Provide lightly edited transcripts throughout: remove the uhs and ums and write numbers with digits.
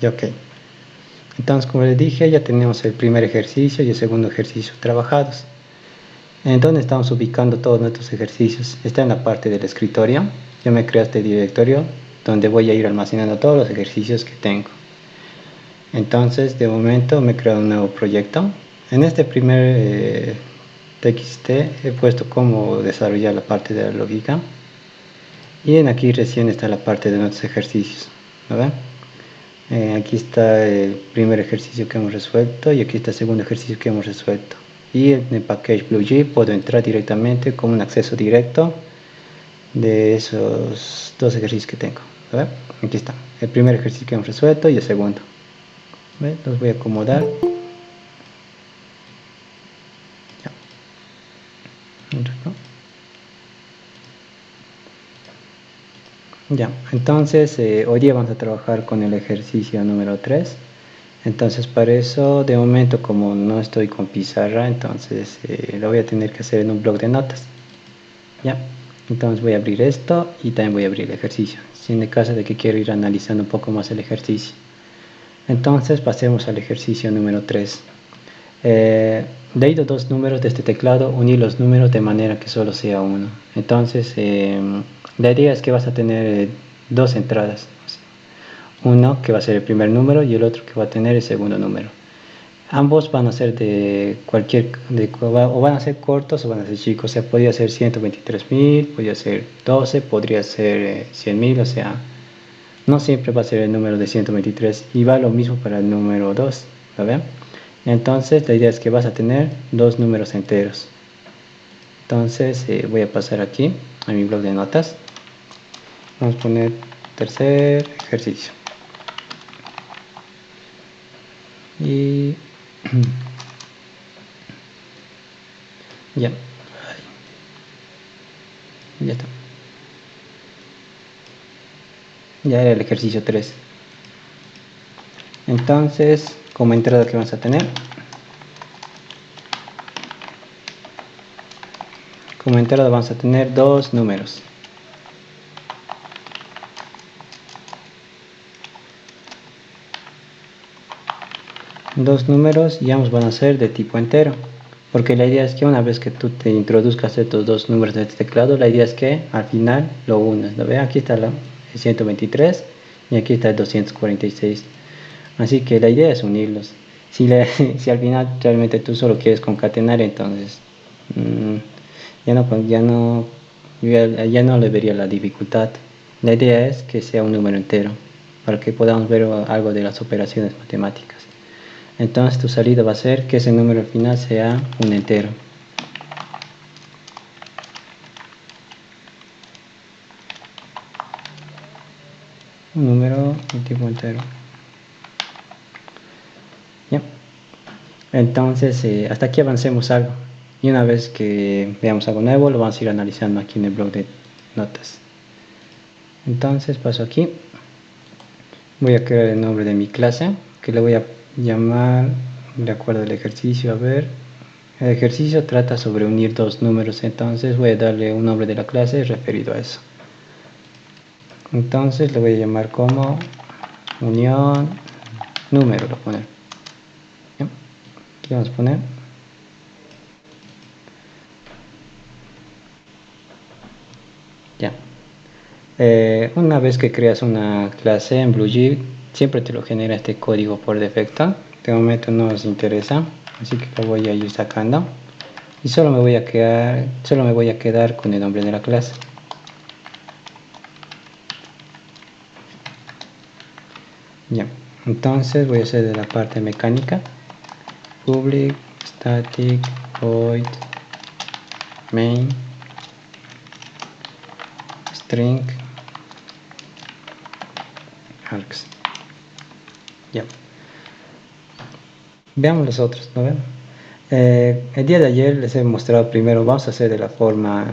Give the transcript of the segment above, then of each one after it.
Y ok. Entonces, como les dije, ya tenemos el primer ejercicio y el segundo ejercicio trabajados. ¿En dónde estamos ubicando todos nuestros ejercicios? Está en la parte del escritorio. Yo me creo este directorio donde voy a ir almacenando todos los ejercicios que tengo. Entonces, de momento me he creado un nuevo proyecto. En este primer TXT he puesto cómo desarrollar la parte de la lógica. Y aquí recién está la parte de nuestros ejercicios, ¿no ven? Aquí está el primer ejercicio que hemos resuelto y aquí está el segundo ejercicio que hemos resuelto. Y en el package BlueG puedo entrar directamente con un acceso directo de esos dos ejercicios que tengo. ¿Ven? Aquí está el primer ejercicio que hemos resuelto y el segundo. ¿Ven? Los voy a acomodar. Ya, entonces hoy día vamos a trabajar con el ejercicio número 3. Entonces para eso, de momento, como no estoy con pizarra, entonces lo voy a tener que hacer en un bloc de notas. Ya, entonces voy a abrir esto y también voy a abrir el ejercicio, si en el caso de que quiero ir analizando un poco más el ejercicio. Entonces pasemos al ejercicio número 3. Leído dos números de este teclado, unir los números de manera que solo sea uno. Entonces la idea es que vas a tener dos entradas, uno que va a ser el primer número y el otro que va a tener el segundo número. Ambos van a ser de cualquier, o van a ser cortos o van a ser chicos, o sea, podría ser 123.000, podría ser 12, podría ser 100.000, o sea, no siempre va a ser el número de 123 y va lo mismo para el número 2, ¿lo ven? Entonces la idea es que vas a tener dos números enteros. Entonces voy a pasar aquí a mi bloc de notas. Vamos a poner tercer ejercicio. Y ya. Ya está. Ya era el ejercicio 3. Entonces, como entrada que vamos a tener, vamos a tener dos números. Dos números y ambos van a ser de tipo entero. Porque la idea es que una vez que tú te introduzcas estos dos números de este teclado, la idea es que al final lo unas. ¿Lo ve? Aquí está el 123 y aquí está el 246. Así que la idea es unirlos. Si al final realmente tú solo quieres concatenar, entonces ya no le vería la dificultad. La idea es que sea un número entero, para que podamos ver algo de las operaciones matemáticas. Entonces tu salida va a ser que ese número al final sea un entero. Un número de tipo entero. ¿Ya? Entonces hasta aquí avancemos algo. Y una vez que veamos algo nuevo, lo vamos a ir analizando aquí en el bloc de notas. Entonces paso aquí. Voy a crear el nombre de mi clase, que le voy a llamar de acuerdo al ejercicio. A ver, el ejercicio trata sobre unir dos números, entonces voy a darle un nombre de la clase referido a eso. Entonces le voy a llamar como unión número, lo poner. Aquí vamos a poner ya. Una vez que creas una clase en BlueG, siempre te lo genera este código por defecto. De momento no nos interesa, así que lo voy a ir sacando y solo me voy a quedar con el nombre de la clase. Ya, entonces voy a hacer de la parte mecánica public static void main string args. Ya, veamos los otros, ¿no ven? El día de ayer les he mostrado primero, vamos a hacer de la forma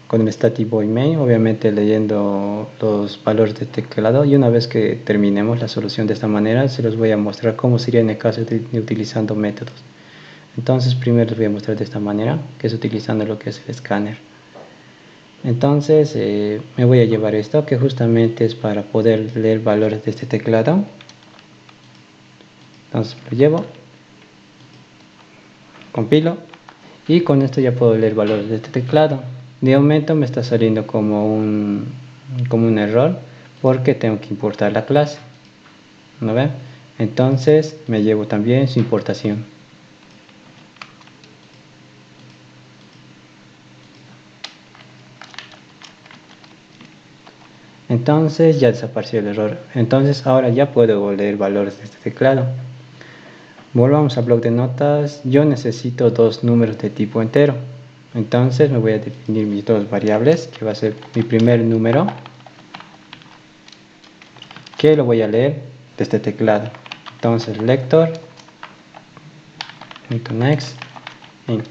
con el static void main, obviamente leyendo los valores de teclado, y una vez que terminemos la solución de esta manera, se los voy a mostrar cómo sería en el caso de utilizando métodos. Entonces primero les voy a mostrar de esta manera, que es utilizando lo que es el escáner. Entonces me voy a llevar esto, que justamente es para poder leer valores de este teclado. Entonces lo llevo, compilo y con esto ya puedo leer valores de este teclado. De momento me está saliendo como un error porque tengo que importar la clase, ¿no ven? Entonces me llevo también su importación. Entonces ya desapareció el error. Entonces ahora ya puedo leer valores de este teclado. Volvamos a bloc de notas. Yo necesito dos números de tipo entero. Entonces me voy a definir mis dos variables, que va a ser mi primer número, que lo voy a leer de este teclado. Entonces lector .next int.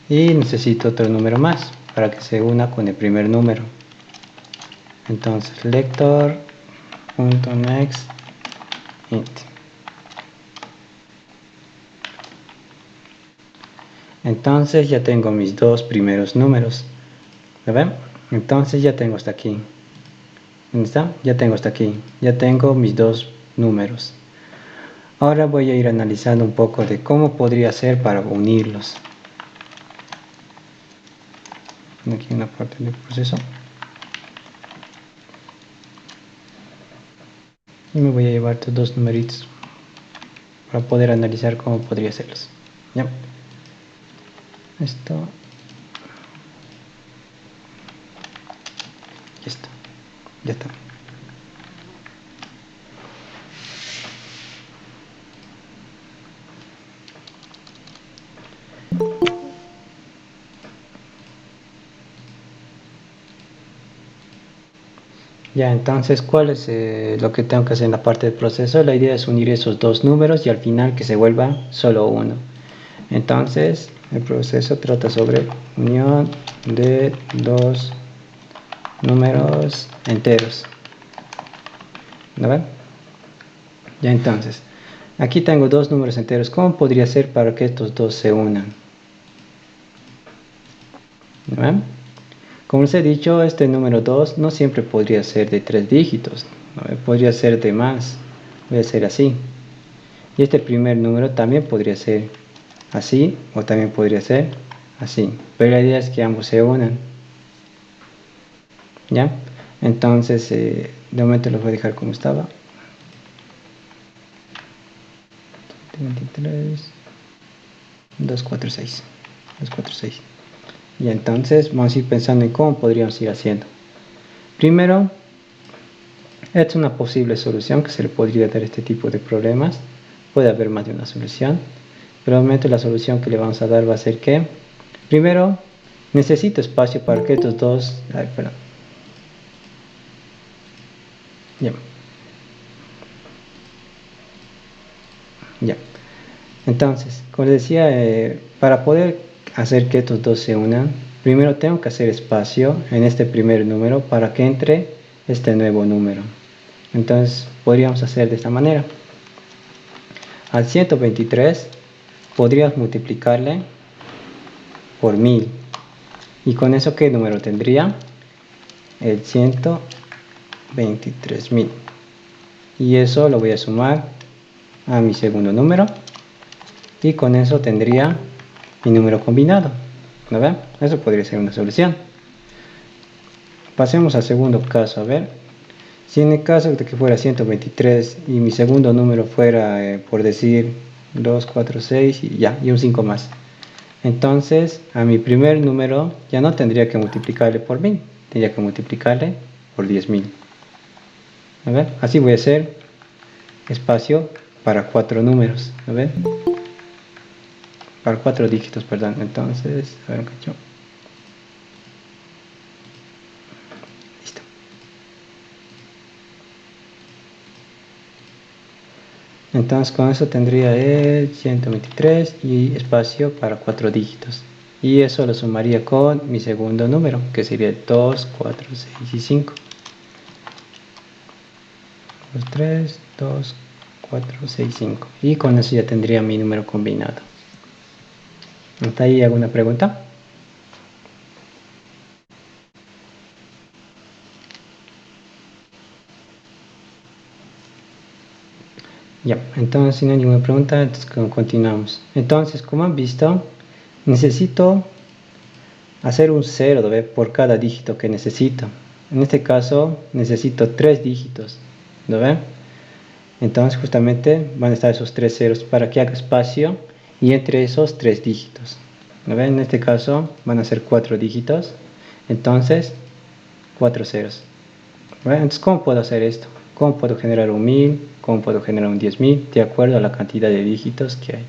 Y necesito otro número más para que se una con el primer número. Entonces lector.next int. Entonces ya tengo mis dos primeros números. ¿Lo ven? Entonces ya tengo hasta aquí. ¿Dónde está? Ya tengo hasta aquí. Ya tengo mis dos números. Ahora voy a ir analizando un poco de cómo podría ser para unirlos. Aquí una parte del proceso. Y me voy a llevar estos dos numeritos para poder analizar cómo podría hacerlos. ¿Ya? Esto. Y esto. Ya está. Ya, entonces, ¿cuál es lo que tengo que hacer en la parte del proceso? La idea es unir esos dos números y al final que se vuelva solo uno. Entonces, el proceso trata sobre unión de dos números enteros. ¿No ven? Ya, entonces, aquí tengo dos números enteros. ¿Cómo podría ser para que estos dos se unan? ¿No ven? Como les he dicho, este número 2 no siempre podría ser de 3 dígitos, ¿no? Podría ser de más, puede ser así. Y este primer número también podría ser así o también podría ser así. Pero la idea es que ambos se unan. ¿Ya? Entonces, de momento los voy a dejar como estaba. 23, 2, 4, 6. 2, 4, 6. Y entonces vamos a ir pensando en cómo podríamos ir haciendo. Primero, esta es una posible solución que se le podría dar a este tipo de problemas. Puede haber más de una solución, pero obviamente la solución que le vamos a dar va a ser que, primero, necesito espacio para que estos dos... Ay, perdón. Ya. Ya. Entonces, como les decía, para poder hacer que estos dos se unan, primero tengo que hacer espacio en este primer número para que entre este nuevo número. Entonces, podríamos hacer de esta manera. Al 123 podrías multiplicarle por 1000. ¿Y con eso qué número tendría? El 123.000. Y eso lo voy a sumar a mi segundo número. Y con eso tendría mi número combinado. ¿No ven? Eso podría ser una solución. Pasemos al segundo caso. A ver. Si en el caso de que fuera 123 y mi segundo número fuera, por decir, 2, 4, 6 y ya, y un 5 más. Entonces, a mi primer número ya no tendría que multiplicarle por 1000, tendría que multiplicarle por 10.000. A ver, así voy a hacer espacio para 4 números, a ver, para 4 dígitos, perdón. Entonces, a ver un cacho. Listo. Entonces, con eso tendría el 123 y espacio para 4 dígitos. Y eso lo sumaría con mi segundo número, que sería 2, 4, 6 y 5. 2, 3, 2, 4, 6, 5. Y con eso ya tendría mi número combinado. ¿Hasta ahí alguna pregunta? Ya, entonces si no hay ninguna pregunta, entonces continuamos. Entonces, como han visto, necesito hacer un 0 por cada dígito que necesito. En este caso necesito 3 dígitos, ¿lo ven? Entonces justamente van a estar esos 3 ceros para que haga espacio y entre esos 3 dígitos. ¿Lo ven? En este caso van a ser 4 dígitos, entonces 4 ceros. ¿Lo ven? Entonces, ¿cómo puedo hacer esto? ¿Cómo puedo generar un 1000? ¿Cómo puedo generar un 10.000? De acuerdo a la cantidad de dígitos que hay.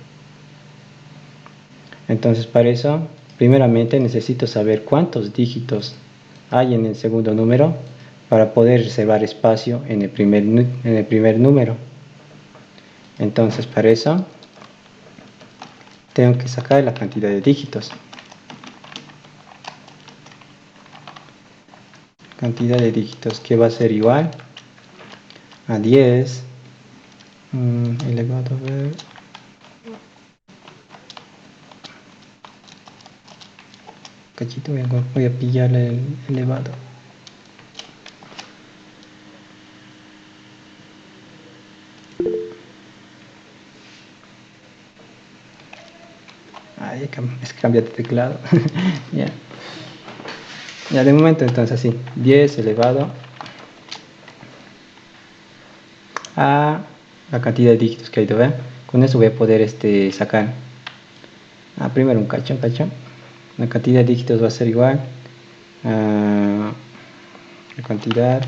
Entonces, para eso, primeramente necesito saber cuántos dígitos hay en el segundo número para poder reservar espacio en el primer número. Entonces, para eso, tengo que sacar la cantidad de dígitos. Cantidad de dígitos que va a ser igual a 10 elevado a ver. Cachito, voy a pillar el elevado. Ay, es que cambia de teclado. Ya. Ya de momento entonces así, 10 elevado a la cantidad de dígitos que hay, ¿verdad? Con eso voy a poder sacar. Primero un cacho. La cantidad de dígitos va a ser igual a la cantidad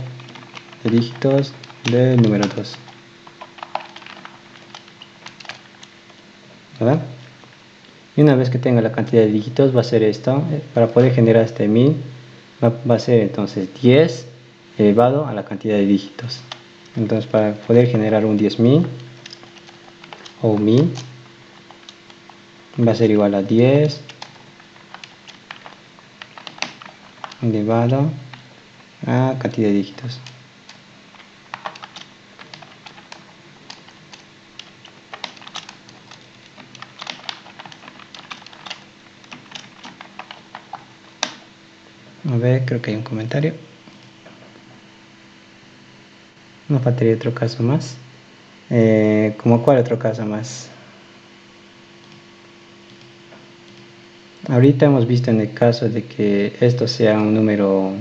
de dígitos del número 2. ¿Verdad? Y una vez que tenga la cantidad de dígitos va a ser esto. Para poder generar este 1000 va a ser entonces 10 elevado a la cantidad de dígitos. Entonces para poder generar un 10.000 o un 1000 va a ser igual a 10 elevado a cantidad de dígitos. A ver, creo que hay un comentario. No faltaría otro caso más. ¿Cómo cuál otro caso más? Ahorita hemos visto en el caso de que esto sea un número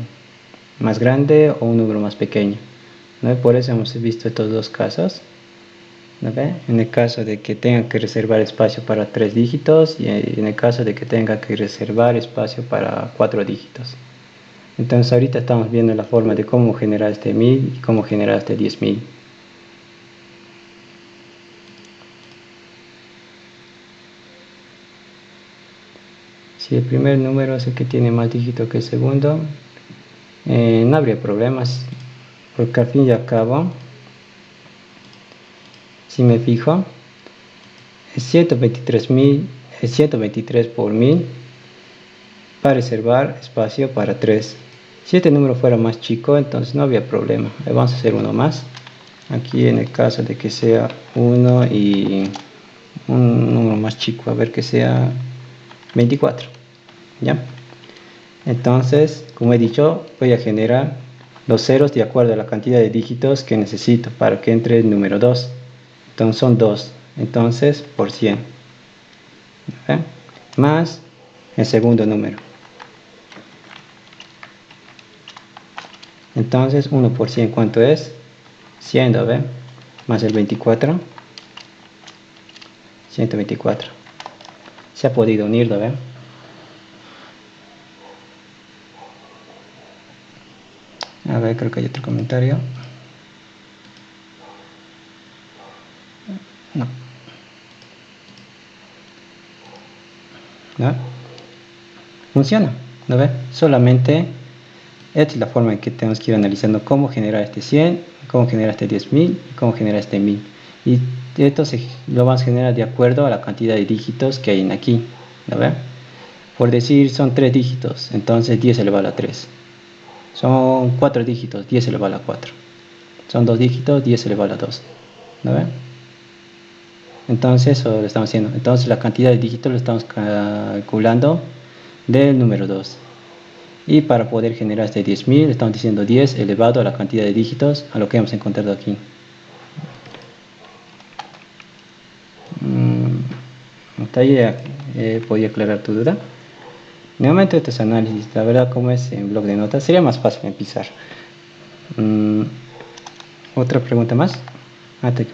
más grande o un número más pequeño, ¿no? Por eso hemos visto estos dos casos, ¿no ve? En el caso de que tenga que reservar espacio para 3 dígitos y en el caso de que tenga que reservar espacio para 4 dígitos. Entonces ahorita estamos viendo la forma de cómo generar este 1000 y cómo generar este 10.000. Si el primer número es el que tiene más dígitos que el segundo, no habría problemas, porque al fin y al cabo, si me fijo, es 123 por 1000 para reservar espacio para 3. Si este número fuera más chico, entonces no había problema. Vamos a hacer uno más. Aquí en el caso de que sea 1 y un número más chico, a ver que sea 24. ¿Ya? Entonces, como he dicho, voy a generar los ceros de acuerdo a la cantidad de dígitos que necesito para que entre el número 2. Entonces son 2. Entonces, por 100. ¿Ve? Más el segundo número. Entonces 1 por 100, ¿cuánto es? 100, ¿ve? Más el 24. 124. Se ha podido unir, ¿ve? A ver, creo que hay otro comentario. No. ¿No? Funciona, ¿no ve? Solamente esta es la forma en que tenemos que ir analizando cómo generar este 100, cómo generar este 10.000 y cómo generar este 1000. Y esto lo vamos a generar de acuerdo a la cantidad de dígitos que hay en aquí, ¿no ve? Por decir, son 3 dígitos, entonces 10 elevado a 3. Son 4 dígitos, 10 elevado a 4. Son 2 dígitos, 10 elevado a 2. ¿No ven? Entonces eso lo estamos haciendo. Entonces la cantidad de dígitos lo estamos calculando del número 2. Y para poder generar este 10.000, estamos diciendo 10 elevado a la cantidad de dígitos a lo que hemos encontrado aquí. hasta ahí podía aclarar tu duda. De momento estos análisis, la verdad, como es en bloc de notas, sería más fácil en pizarra. Otra pregunta más, antes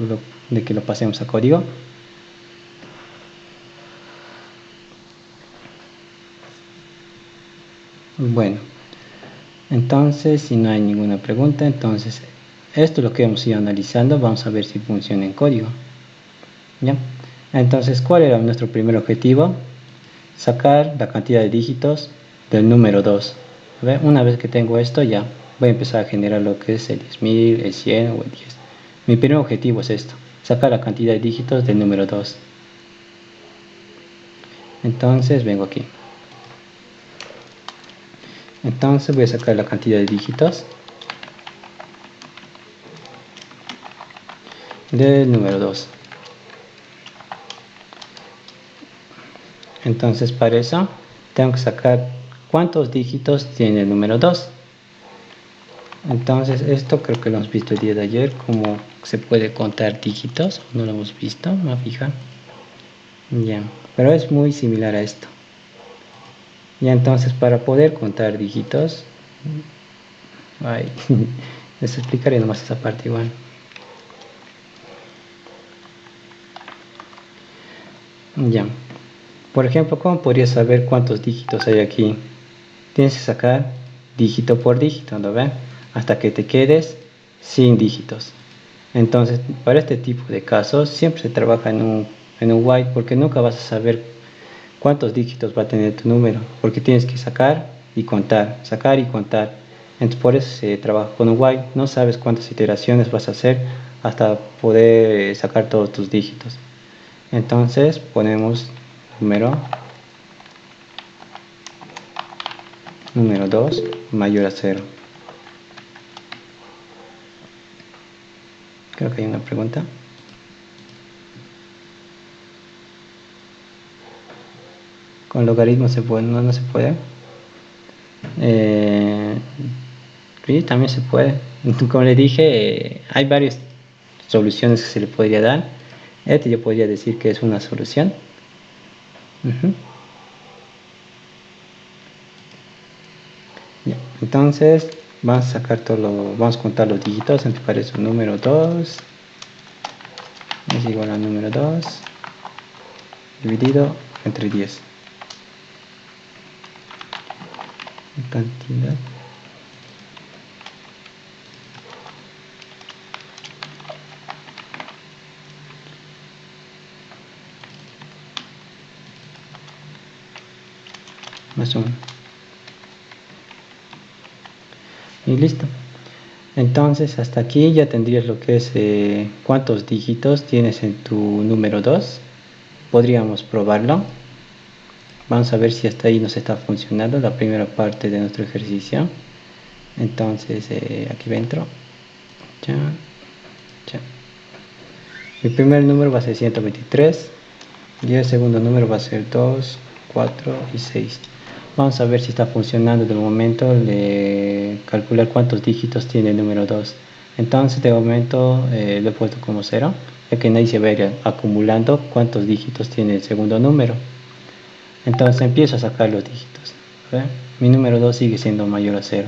de que lo pasemos a código. Bueno, entonces si no hay ninguna pregunta, entonces esto es lo que hemos ido analizando. Vamos a ver si funciona en código. ¿Ya? Entonces, ¿cuál era nuestro primer objetivo? Sacar la cantidad de dígitos del número 2. Una vez que tengo esto, ya voy a empezar a generar lo que es el 10.000, el 100 o el 10. Mi primer objetivo es esto, sacar la cantidad de dígitos del número 2. Entonces vengo aquí. Entonces voy a sacar la cantidad de dígitos del número 2. Entonces para eso tengo que sacar cuántos dígitos tiene el número 2. Entonces esto creo que lo hemos visto el día de ayer, cómo se puede contar dígitos. No lo hemos visto, me fijan. Ya, pero es muy similar a esto. Y entonces para poder contar dígitos, les explicaré nomás esa parte igual. Ya, por ejemplo, ¿cómo podrías saber cuántos dígitos hay aquí? Tienes que sacar dígito por dígito, ¿no ven? Hasta que te quedes sin dígitos. Entonces, para este tipo de casos, siempre se trabaja en un while, porque nunca vas a saber cuántos dígitos va a tener tu número, porque tienes que sacar y contar, sacar y contar. Entonces, por eso se trabaja con un while. No sabes cuántas iteraciones vas a hacer hasta poder sacar todos tus dígitos. Entonces, ponemos número 2 mayor a 0. Creo que hay una pregunta. Con logaritmos se puede, no se puede. Sí, también se puede. Como le dije, hay varias soluciones que se le podría dar. Este yo podría decir que es una solución. Ya, entonces vamos a sacar vamos a contar los dígitos. Entonces para eso número 2 es igual a número 2 dividido entre 10. Cantidad más 1. Y listo. Entonces hasta aquí ya tendrías lo que es cuántos dígitos tienes en tu número 2. Podríamos probarlo. Vamos a ver si hasta ahí nos está funcionando la primera parte de nuestro ejercicio. Entonces aquí dentro mi primer número va a ser 123 y el segundo número va a ser 2, 4 y 6. Vamos a ver si está funcionando de momento, de calcular cuántos dígitos tiene el número 2. Entonces de momento lo he puesto como 0, ya que ahí se va a ir acumulando cuántos dígitos tiene el segundo número. Entonces empiezo a sacar los dígitos. Mi número 2 sigue siendo mayor a 0.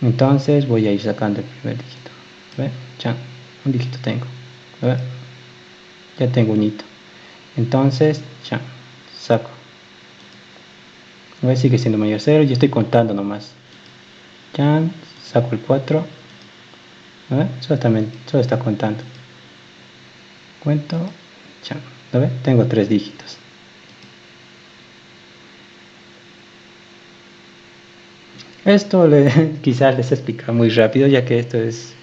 Entonces voy a ir sacando el primer dígito. Ya, un dígito tengo. Ya tengo un hito. Entonces ya, saco. Sigue siendo mayor a 0. Yo estoy contando nomás. Ya, saco el 4. Solo está contando. Cuento. Ya, tengo 3 dígitos. Esto quizás les explica muy rápido, ya que esto es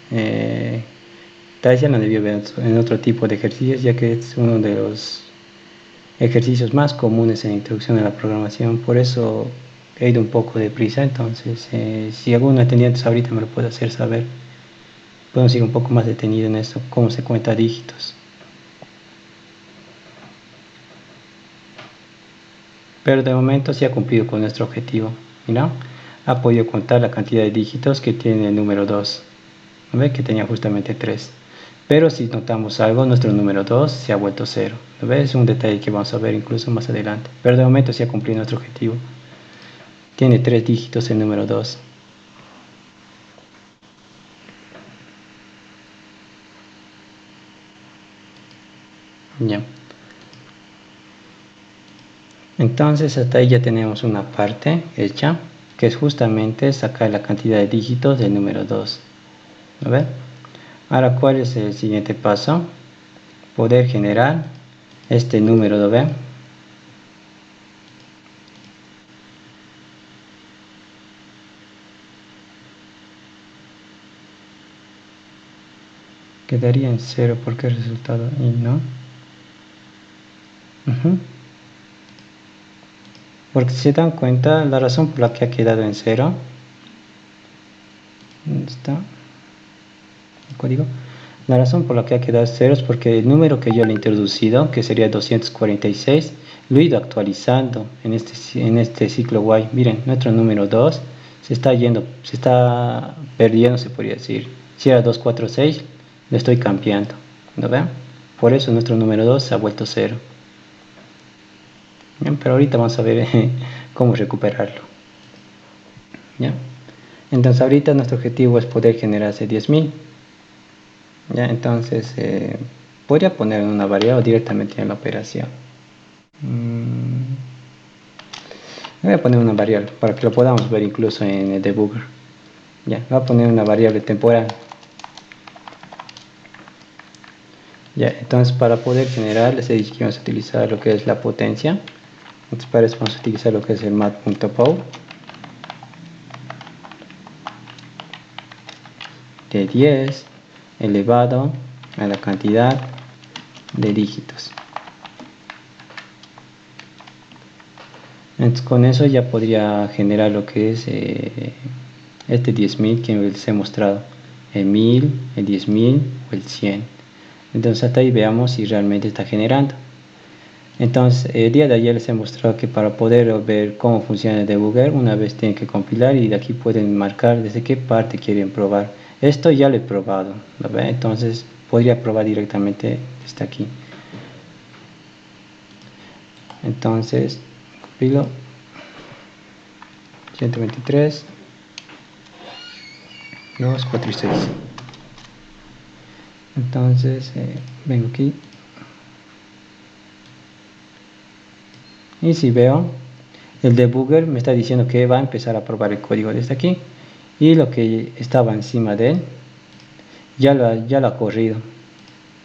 tal vez ya lo debió ver en otro tipo de ejercicios, ya que es uno de los ejercicios más comunes en introducción a la programación. Por eso he ido un poco deprisa. Entonces si algún atendiente ahorita me lo puede hacer saber, podemos ir un poco más detenido en esto, cómo se cuenta dígitos. Pero de momento sí ha cumplido con nuestro objetivo. Mira, ha podido contar la cantidad de dígitos que tiene el número 2. ¿Ve? Que tenía justamente 3. Pero si notamos algo, nuestro número 2 se ha vuelto 0. ¿Lo ves? Es un detalle que vamos a ver incluso más adelante. Pero de momento se ha cumplido nuestro objetivo. Tiene 3 dígitos el número 2. Ya. Entonces hasta ahí ya tenemos una parte hecha, que es justamente sacar la cantidad de dígitos del número 2. ¿Lo ves? Ahora, ¿cuál es el siguiente paso? Poder generar este número, ¿lo ven? Quedaría en 0 porque el resultado y no. Porque si se dan cuenta, la razón por la que ha quedado en 0, ¿dónde está el código? La razón por la que ha quedado 0 es porque el número que yo le he introducido, que sería 246, lo he ido actualizando en este ciclo while. Miren, nuestro número 2 se está perdiendo, se podría decir. Si era 246, lo estoy cambiando. ¿Lo ven? Por eso nuestro número 2 se ha vuelto 0. Bien, pero ahorita vamos a ver cómo recuperarlo. ¿Ya? Entonces ahorita nuestro objetivo es poder generarse 10.000. ¿Ya? Entonces podría poner una variable directamente en la operación. Voy a poner una variable para que lo podamos ver incluso en el debugger. Ya, voy a poner una variable temporal. Ya, entonces para poder generar les he dicho que vamos a utilizar lo que es la potencia. Entonces para eso vamos a utilizar lo que es el mat.pow de 10 elevado a la cantidad de dígitos. Entonces con eso ya podría generar lo que es este 10.000 que les he mostrado, el 1000, el 10.000 o el 100. Entonces hasta ahí veamos si realmente está generando. Entonces el día de ayer les he mostrado que para poder ver cómo funciona el debugger, una vez tienen que compilar y de aquí pueden marcar desde qué parte quieren probar. Esto ya lo he probado, ¿lo ven? Entonces podría probar directamente desde aquí. Entonces compilo 123 2, 4 y 6. Entonces vengo aquí y si veo, el debugger me está diciendo que va a empezar a probar el código desde aquí y lo que estaba encima de él ya lo ha corrido.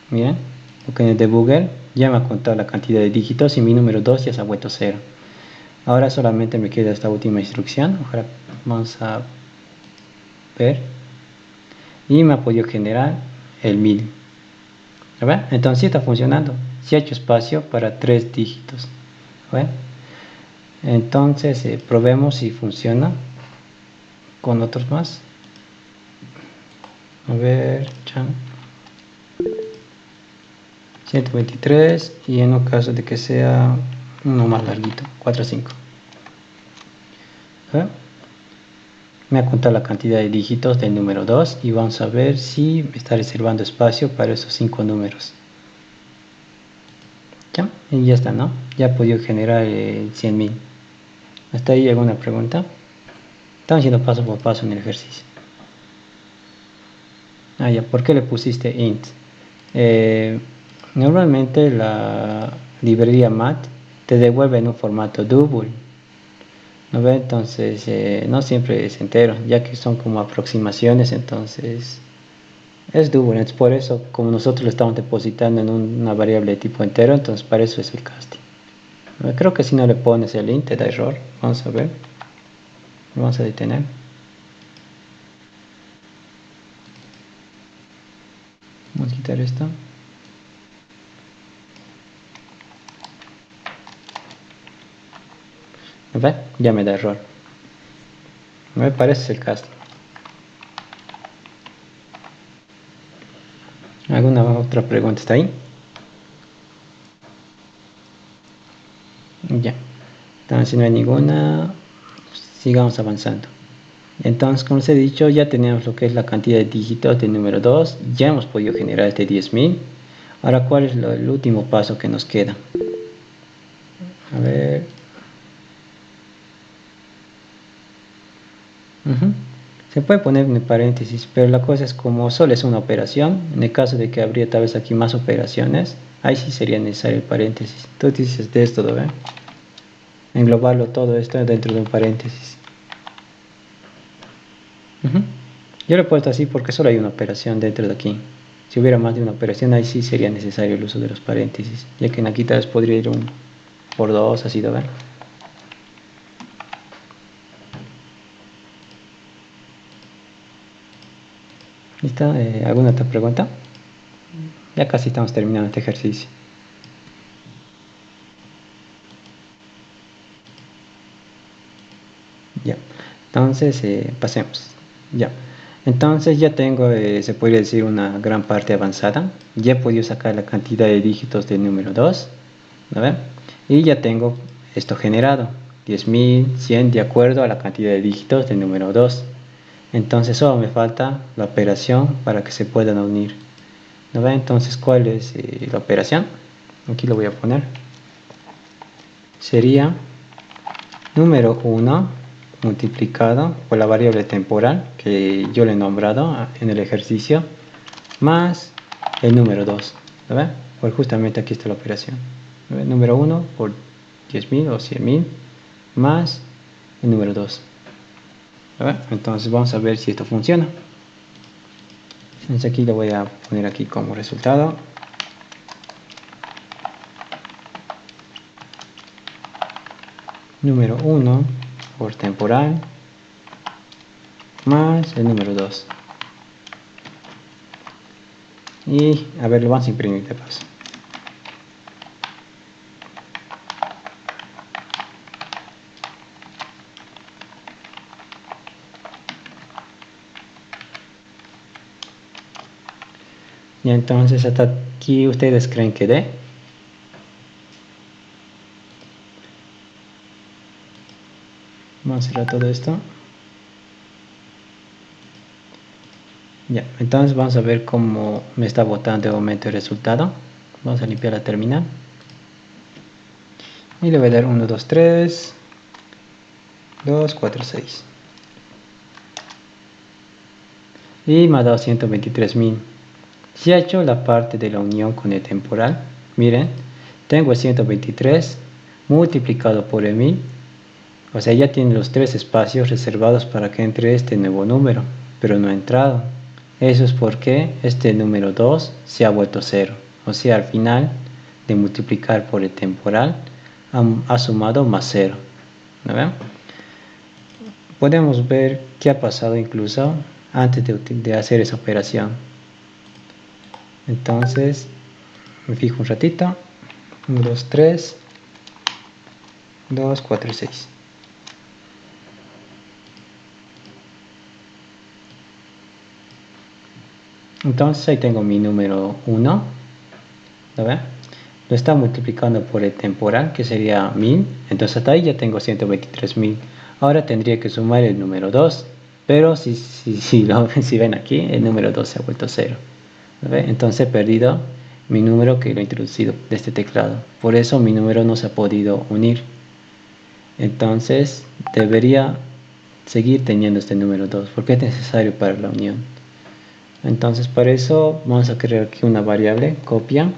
Miren, porque en el debugger ya me ha contado la cantidad de dígitos y mi número 2 ya se ha vuelto 0. Ahora solamente me queda esta última instrucción. Ojalá vamos a ver. Y me ha podido generar el 1000. ¿Ven? Entonces sí está funcionando. Sí ha hecho espacio para 3 dígitos. ¿Ven? Entonces probemos si funciona con otros más. A ver, 123 y en el caso de que sea uno más larguito, 4 5. Me ha contado la cantidad de dígitos del número 2 y vamos a ver si me está reservando espacio para esos 5 números. ¿Ya? Y ya está, ¿no? Ya he podido generar 100.000. ¿Hasta ahí alguna pregunta? Estamos yendo paso por paso en el ejercicio. Ya, ¿por qué le pusiste int? Normalmente la librería mat te devuelve en un formato double, ¿no ve? Entonces no siempre es entero, ya que son como aproximaciones, entonces es double. Entonces por eso, como nosotros lo estamos depositando en una variable de tipo entero, entonces para eso es el casting. Creo que si no le pones el int te da error. Vamos a ver, vamos a detener. Vamos a quitar esto. ¿Ve? Ya me da error. Me parece el casting. ¿Alguna otra pregunta está ahí? Ya. Entonces si no hay ninguna, sigamos avanzando. Entonces, como les he dicho, ya tenemos lo que es la cantidad de dígitos del número 2. Ya hemos podido generar este 10.000. Ahora, ¿cuál es el último paso que nos queda? A ver. Se puede poner en paréntesis, pero la cosa es como solo es una operación. En el caso de que habría tal vez aquí más operaciones, ahí sí sería necesario el paréntesis. Tú dices de esto, ¿verdad? Englobarlo todo esto dentro de un paréntesis. Yo lo he puesto así porque solo hay una operación dentro de aquí. Si hubiera más de una operación, ahí sí sería necesario el uso de los paréntesis, ya que en aquí tal vez podría ir un por dos, así, ¿verdad? ¿Listo? ¿Alguna otra pregunta? Ya casi estamos terminando este ejercicio. Ya, entonces pasemos. Ya, entonces ya tengo, se podría decir, una gran parte avanzada. Ya he podido sacar la cantidad de dígitos del número 2, ¿no? Y ya tengo esto generado, 10.100 de acuerdo a la cantidad de dígitos del número 2. Entonces solo me falta la operación para que se puedan unir, ¿no? Entonces, ¿cuál es la operación? Aquí lo voy a poner. Sería número 1 multiplicado por la variable temporal que yo le he nombrado en el ejercicio, más el número 2, ¿no? Pues justamente aquí está la operación, ¿no? Número 1 por 10.000 o 100.000 más el número 2, ¿no? Entonces vamos a ver si esto funciona. Entonces aquí lo voy a poner aquí como resultado. Número 1 por temporal más el número 2. Y a ver, lo vamos a imprimir de paso. Y entonces hasta aquí ustedes creen que dé. Vamos a cerrar todo esto. Ya, entonces vamos a ver cómo me está botando de momento el resultado. Vamos a limpiar la terminal. Y le voy a dar 1, 2, 3, 2, 4, 6. Y me ha dado 123.000. Si ha hecho la parte de la unión con el temporal, miren, tengo el 123 multiplicado por el 1000. O sea, ya tiene los 3 espacios reservados para que entre este nuevo número, pero no ha entrado. Eso es porque este número 2 se ha vuelto 0. O sea, al final de multiplicar por el temporal, ha sumado más 0. ¿No ven? Podemos ver qué ha pasado incluso antes de hacer esa operación. Entonces, me fijo un ratito. 1, 2, 3, 2, 4 y 6. Entonces ahí tengo mi número 1, ¿lo ven? Lo está multiplicando por el temporal, que sería 1000, entonces hasta ahí ya tengo 123.000. Ahora tendría que sumar el número 2, pero si ven aquí, el número 2 se ha vuelto 0. ¿Lo ven? Entonces he perdido mi número que lo he introducido de este teclado. Por eso mi número no se ha podido unir. Entonces debería seguir teniendo este número 2, porque es necesario para la unión. Entonces para eso vamos a crear aquí una variable, copia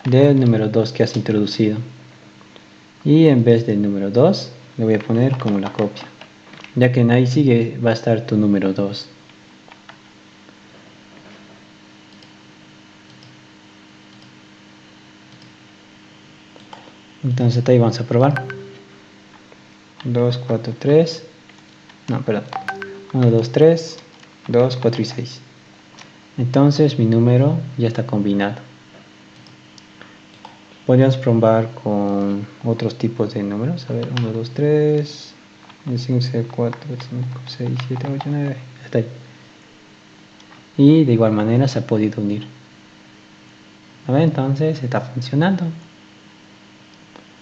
del número 2 que has introducido, y en vez del número 2 le voy a poner como la copia, ya que en ahí sigue va a estar tu número 2. Entonces ahí vamos a probar. 2, 4, 3, no, perdón, 1, 2, 3, 2, 4 y 6. Entonces mi número ya está combinado. Podríamos probar con otros tipos de números. A ver, 1, 2, 3, 5, 6, 4, 5, 6, 7, 8, 9. Hasta ahí. Y de igual manera se ha podido unir. A ver, entonces está funcionando.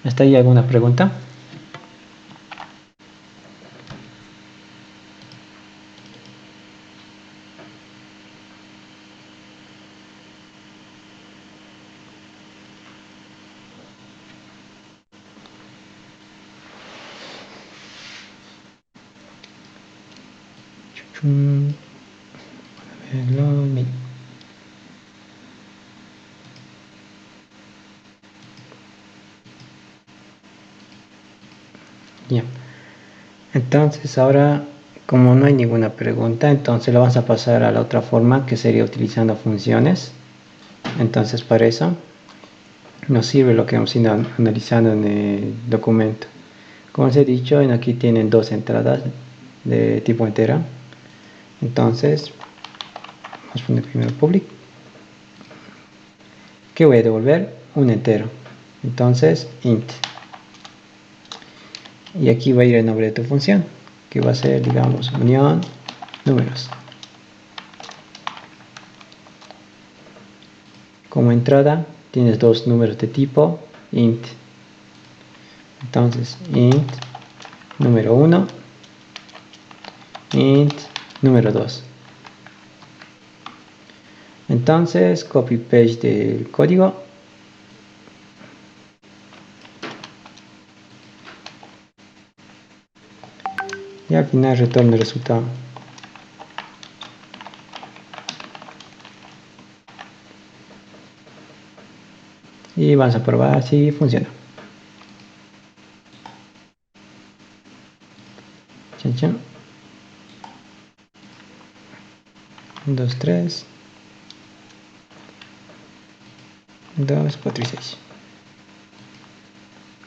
¿Hasta ahí alguna pregunta? Ya. Entonces ahora, como no hay ninguna pregunta, entonces lo vamos a pasar a la otra forma, que sería utilizando funciones. Entonces para eso nos sirve lo que hemos ido analizando en el documento. Como os he dicho, aquí tienen dos entradas de tipo entera. Entonces vamos a poner primero public, que voy a devolver un entero. Entonces int, y aquí va a ir el nombre de tu función, que va a ser, digamos, unión números. Como entrada tienes dos números de tipo int. Entonces int número 1, int número 2. Entonces copy paste del código y al final retorno el resultado. Y vamos a probar si funciona. Chan, chan. 1, 2, 3, 2, 4 y 6.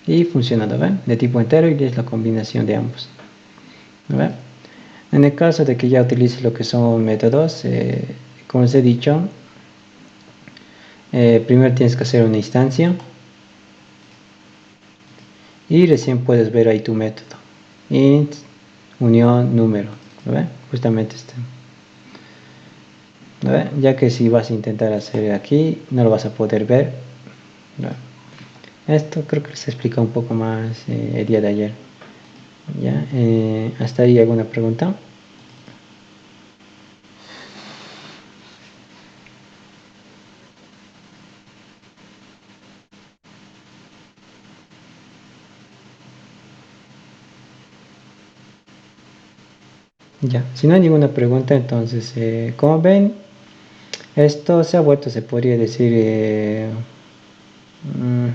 Y funciona, ¿ven? De tipo entero, y es la combinación de ambos. ¿Ven? En el caso de que ya utilices lo que son métodos, como os he dicho, primero tienes que hacer una instancia y recién puedes ver ahí tu método int unión número, ¿ven? Justamente este. ¿Ven? Ya que si vas a intentar hacer aquí no lo vas a poder ver. ¿Ven? Esto creo que se explica un poco más el día de ayer. ¿Ya? ¿Hasta ahí alguna pregunta? Ya, si no hay ninguna pregunta, entonces, como ven, esto se ha vuelto, se podría decir,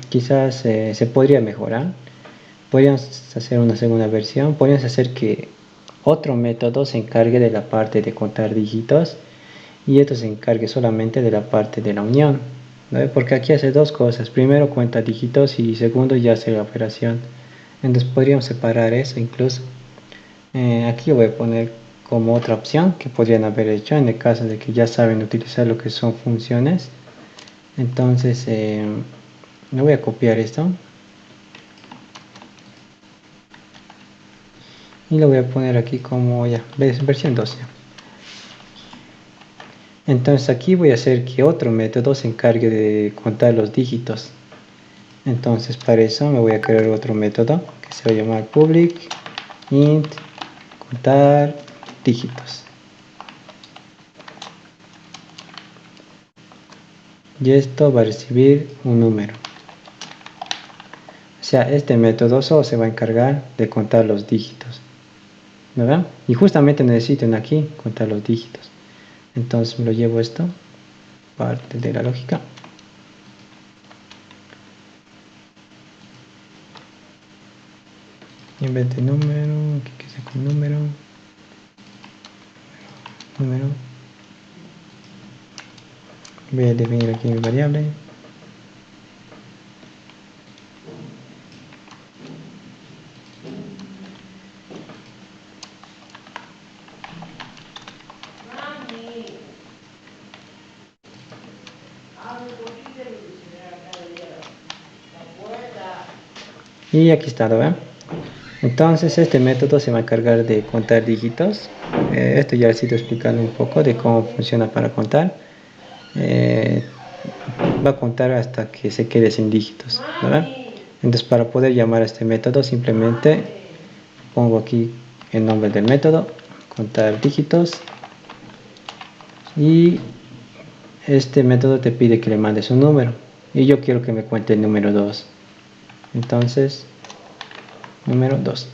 quizás se podría mejorar. Podríamos hacer una segunda versión, podríamos hacer que otro método se encargue de la parte de contar dígitos y esto se encargue solamente de la parte de la unión, ¿no? Porque aquí hace dos cosas: primero cuenta dígitos y segundo ya hace la operación. Entonces podríamos separar eso incluso. Aquí voy a poner como otra opción que podrían haber hecho en el caso de que ya saben utilizar lo que son funciones. Entonces me voy a copiar esto y lo voy a poner aquí como ya versión 2. Entonces aquí voy a hacer que otro método se encargue de contar los dígitos. Entonces para eso me voy a crear otro método que se va a llamar public int contar dígitos. Y esto va a recibir un número. O sea, este método solo se va a encargar de contar los dígitos, ¿verdad? Y justamente necesito aquí contar los dígitos. Entonces me lo llevo esto, parte de la lógica. Y en vez de número, aquí que sea con número, voy a definir aquí mi variable. Y aquí está, ¿verdad? Entonces este método se va a encargar de contar dígitos. Esto ya les he ido explicando un poco de cómo funciona para contar. Va a contar hasta que se quede sin dígitos, ¿verdad? Entonces para poder llamar a este método simplemente pongo aquí el nombre del método, contar dígitos, y este método te pide que le mandes un número y yo quiero que me cuente el número 2. Entonces número 2,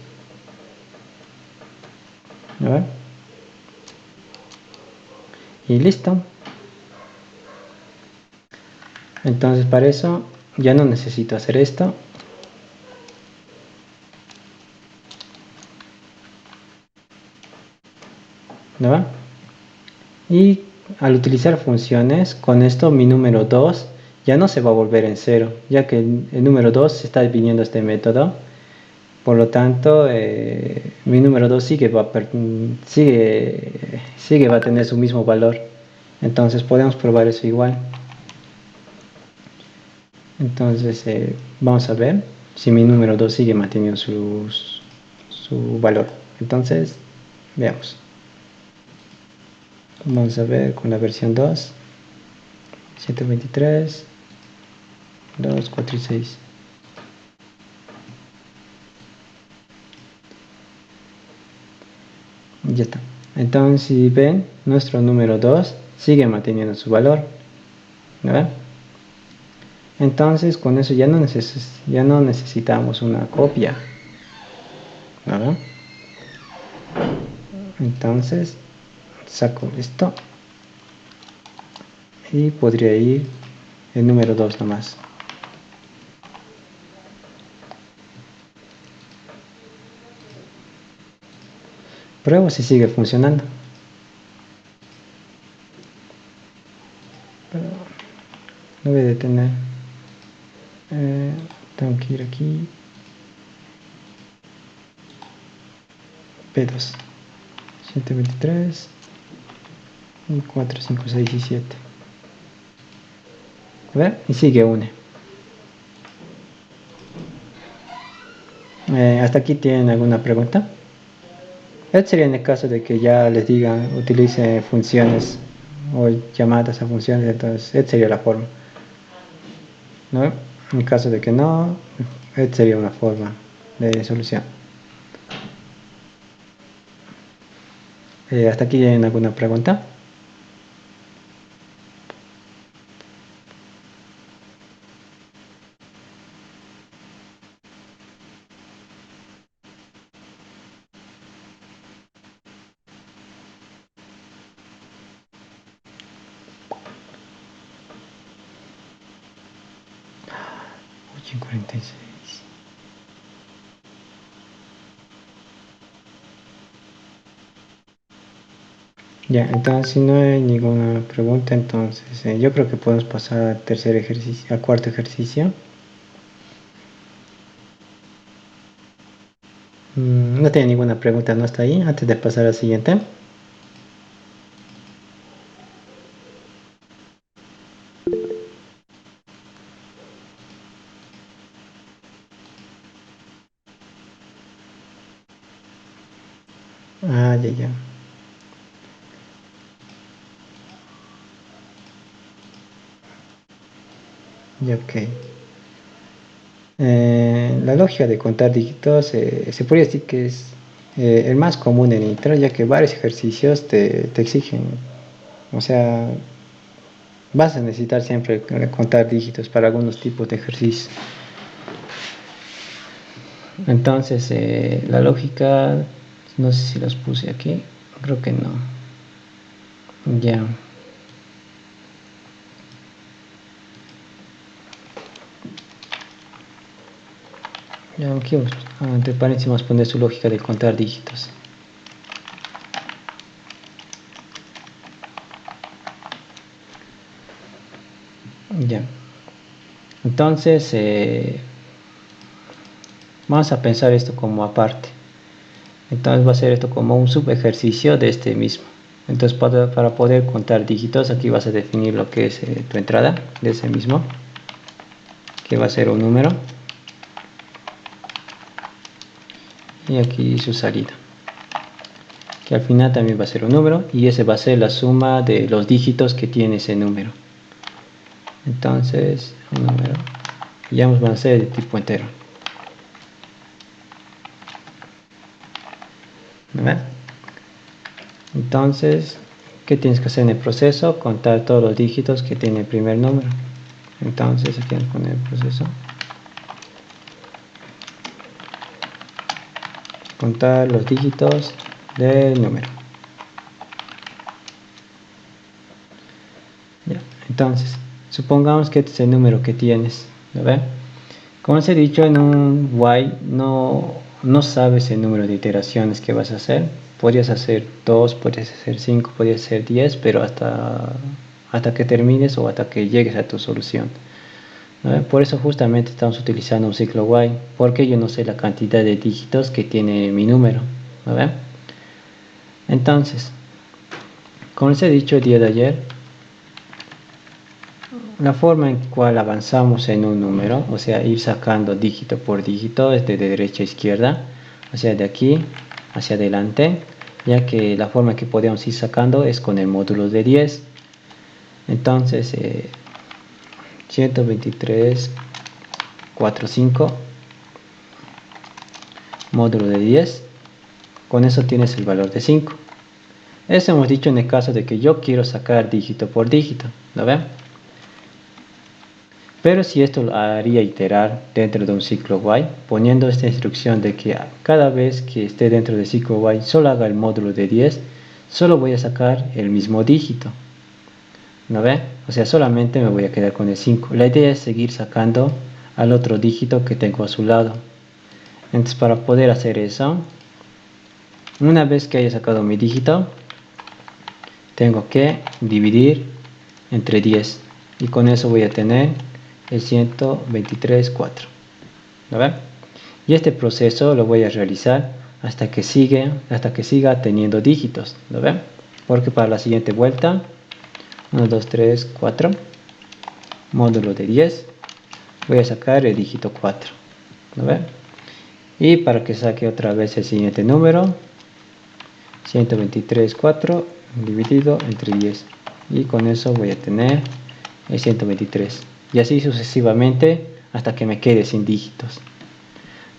¿verdad? y listo. Entonces para eso ya no necesito hacer esto. ¿No? Y al utilizar funciones, con esto mi número 2 ya no se va a volver en 0, ya que el número 2 está viniendo este método. Por lo tanto, mi número 2 sigue va a tener su mismo valor. Entonces podemos probar eso igual. Entonces vamos a ver si mi número 2 sigue manteniendo su valor. Entonces, veamos. Vamos a ver con la versión 2. 123, 2, 4 y 6. Ya está. Entonces, si ven, nuestro número 2 sigue manteniendo su valor. ¿No? Entonces, con eso ya no necesitamos una copia. ¿No? Entonces, saco esto y podría ir el número 2 nomás. Pruebo si sigue funcionando. Pero lo voy a detener. Tengo que ir aquí. P2. 123. Y 4, 5, 6 y 7. A ver, y sigue une. ¿Hasta aquí tienen alguna pregunta? Este sería en el caso de que ya les digan utilice funciones o llamadas a funciones, entonces esta sería la forma, ¿no? En caso de que no, esta sería una forma de solución. ¿Hasta aquí tienen alguna pregunta? Oye, 46. Ya, entonces si no hay ninguna pregunta, entonces yo creo que podemos pasar al tercer ejercicio, al cuarto ejercicio. No tiene ninguna pregunta, ¿no? Está ahí, antes de pasar al siguiente. Ah, ya, ya. Ya, ok. La lógica de contar dígitos se podría decir que es el más común en Intro, ya que varios ejercicios te exigen, o sea, vas a necesitar siempre contar dígitos para algunos tipos de ejercicios. Entonces, la lógica, no sé si los puse aquí, creo que no. Ya. Ya, aquí entre paréntesis vamos a poner su lógica de contar dígitos. Ya. Entonces, vamos a pensar esto como aparte. Entonces va a ser esto como un subejercicio de este mismo. Entonces para poder contar dígitos, aquí vas a definir lo que es tu entrada de ese mismo, que va a ser un número, y aquí su salida, que al final también va a ser un número, y ese va a ser la suma de los dígitos que tiene ese número. Entonces, un número, y ambos van a ser de tipo entero. ¿Verdad? Entonces, ¿qué tienes que hacer en el proceso? Contar todos los dígitos que tiene el primer número. Entonces aquí vamos a poner el proceso. Contar los dígitos del número. Entonces, supongamos que este es el número que tienes, ¿lo ven? Como les he dicho, en un while no sabes el número de iteraciones que vas a hacer. Podrías hacer 2, podrías hacer 5, podrías hacer 10, pero hasta que termines o hasta que llegues a tu solución, ¿no? Por eso justamente estamos utilizando un ciclo while, porque yo no sé la cantidad de dígitos que tiene mi número, ¿no ven? Entonces, como les he dicho el día de ayer, la forma en cual avanzamos en un número, o sea, ir sacando dígito por dígito, es de derecha a izquierda, o sea, de aquí hacia adelante, ya que la forma que podemos ir sacando es con el módulo de 10. Entonces, 123,45 módulo de 10, con eso tienes el valor de 5. Eso hemos dicho en el caso de que yo quiero sacar dígito por dígito, ¿lo ven? Pero si esto lo haría iterar dentro de un ciclo while, poniendo esta instrucción de que cada vez que esté dentro del ciclo while solo haga el módulo de 10, solo voy a sacar el mismo dígito, ¿no ve? O sea, solamente me voy a quedar con el 5. La idea es seguir sacando al otro dígito que tengo a su lado. Entonces, para poder hacer eso, una vez que haya sacado mi dígito, tengo que dividir entre 10 y con eso voy a tener el 123,4. ¿Lo ven? Y este proceso lo voy a realizar hasta que siga teniendo dígitos. ¿Lo ven? Porque para la siguiente vuelta, 1, 2, 3, 4, módulo de 10, voy a sacar el dígito 4. ¿Lo ven? Y para que saque otra vez el siguiente número, 123,4 dividido entre 10. Y con eso voy a tener el 123. Y así sucesivamente hasta que me quede sin dígitos.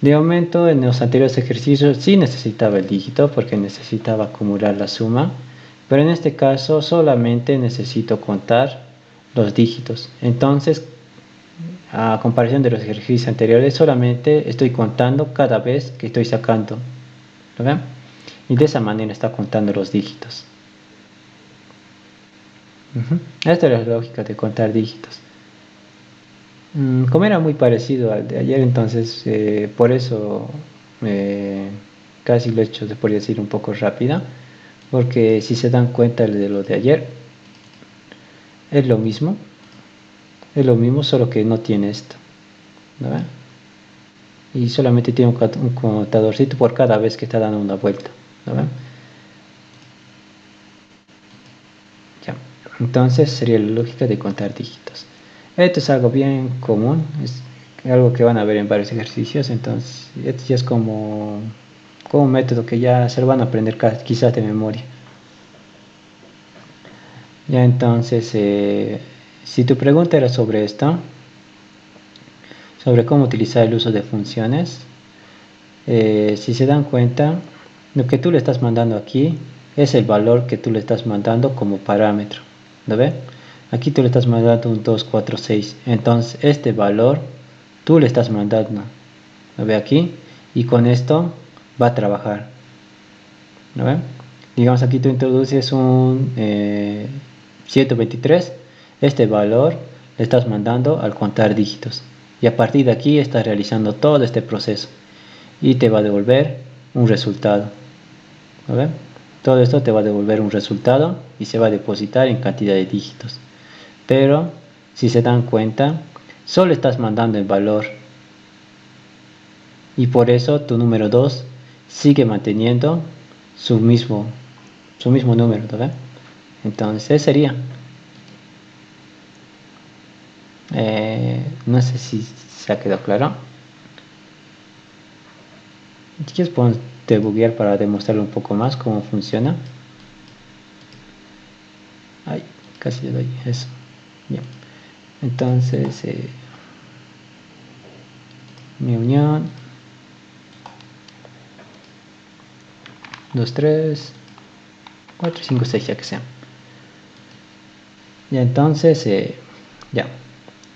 De momento, en los anteriores ejercicios sí necesitaba el dígito porque necesitaba acumular la suma, pero en este caso solamente necesito contar los dígitos. Entonces, a comparación de los ejercicios anteriores, solamente estoy contando cada vez que estoy sacando. ¿Lo ven? Y de esa manera está contando los dígitos. Esta es la lógica de contar dígitos. Como era muy parecido al de ayer, entonces por eso casi lo he hecho, se podría decir, un poco rápida, porque si se dan cuenta de lo de ayer es lo mismo, solo que no tiene esto, ¿no ven? Y solamente tiene un contadorcito por cada vez que está dando una vuelta, ¿no ven? Ya. Entonces sería la lógica de contar dígitos. Esto es algo bien común, es algo que van a ver en varios ejercicios, entonces esto ya es como un método que ya se lo van a aprender quizás de memoria. Ya entonces, si tu pregunta era sobre esto, sobre cómo utilizar el uso de funciones, si se dan cuenta, lo que tú le estás mandando aquí es el valor que tú le estás mandando como parámetro, ¿lo ves? Aquí tú le estás mandando un 2, 4, 6. Entonces este valor tú le estás mandando. ¿Lo ve aquí? Y con esto va a trabajar. ¿Lo ven? Digamos aquí tú introduces un 123. Este valor le estás mandando al contar dígitos. Y a partir de aquí estás realizando todo este proceso. Y te va a devolver un resultado. ¿Lo ven? Todo esto te va a devolver un resultado y se va a depositar en cantidad de dígitos. Pero si se dan cuenta, solo estás mandando el valor y por eso tu número 2 sigue manteniendo su mismo número, ¿verdad? Entonces sería, no sé si se ha quedado claro. Si quieres podemos debuguear para demostrarle un poco más cómo funciona. Ay, casi le doy eso. Bien. Entonces, mi unión 2, 3, 4, 5, 6, ya que sea. Y entonces, ya.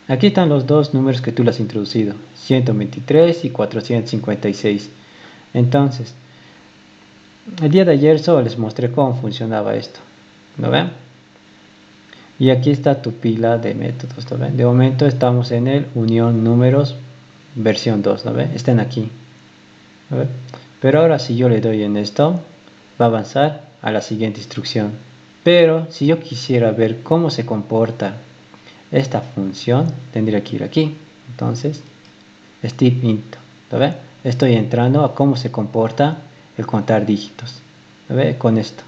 Aquí están los dos números que tú le has introducido, 123 y 456. Entonces, el día de ayer solo les mostré cómo funcionaba esto. ¿Lo ven? Y aquí está tu pila de métodos, ¿no ven? De momento estamos en el unión números versión 2, ¿no ven? Están aquí, ¿no ven? Pero ahora si yo le doy en esto, va a avanzar a la siguiente instrucción. Pero si yo quisiera ver cómo se comporta esta función, tendría que ir aquí. Entonces, step int, ¿lo ve? Estoy entrando a cómo se comporta el contar dígitos, ¿lo ve? Con esto.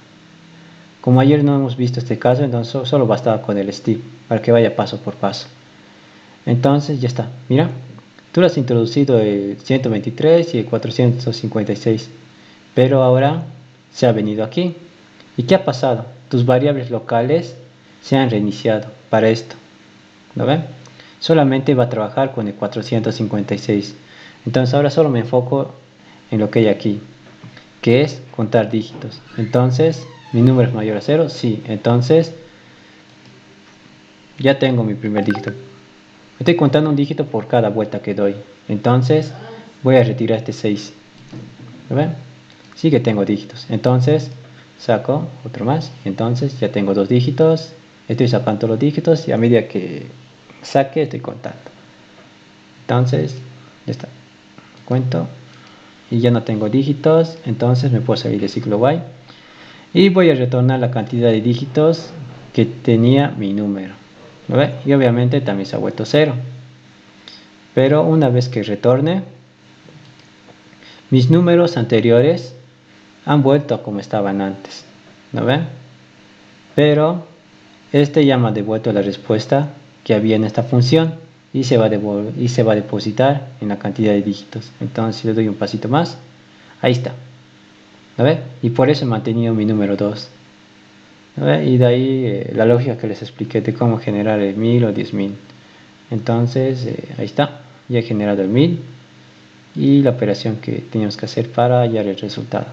Como ayer no hemos visto este caso, entonces solo bastaba con el step para que vaya paso por paso. Entonces ya está, mira, tú lo has introducido el 123 y el 456, pero ahora se ha venido aquí. ¿Y qué ha pasado? Tus variables locales se han reiniciado para esto, ¿lo ven? Solamente va a trabajar con el 456. Entonces ahora solo me enfoco en lo que hay aquí, que es contar dígitos. Entonces, ¿mi número es mayor a 0? Sí. Entonces, ya tengo mi primer dígito. Estoy contando un dígito por cada vuelta que doy. Entonces, voy a retirar este 6. ¿Lo ven? Sí que tengo dígitos. Entonces, saco otro más. Entonces, ya tengo 2 dígitos. Estoy sacando los dígitos y a medida que saque, estoy contando. Entonces, ya está. Cuento. Y ya no tengo dígitos. Entonces, me puedo salir del ciclo while. Y voy a retornar la cantidad de dígitos que tenía mi número. ¿Lo ve? Y obviamente también se ha vuelto 0. Pero una vez que retorne, mis números anteriores han vuelto a como estaban antes. ¿Lo ven? Pero este ya me ha devuelto la respuesta que había en esta función y se va a depositar en la cantidad de dígitos. Entonces, si le doy un pasito más, ahí está. ¿Lo ve? Y por eso he mantenido mi número 2. Y de ahí la lógica que les expliqué de cómo generar el 1000 o 10.000. Entonces, ahí está. Ya he generado el 1000 y la operación que teníamos que hacer para hallar el resultado.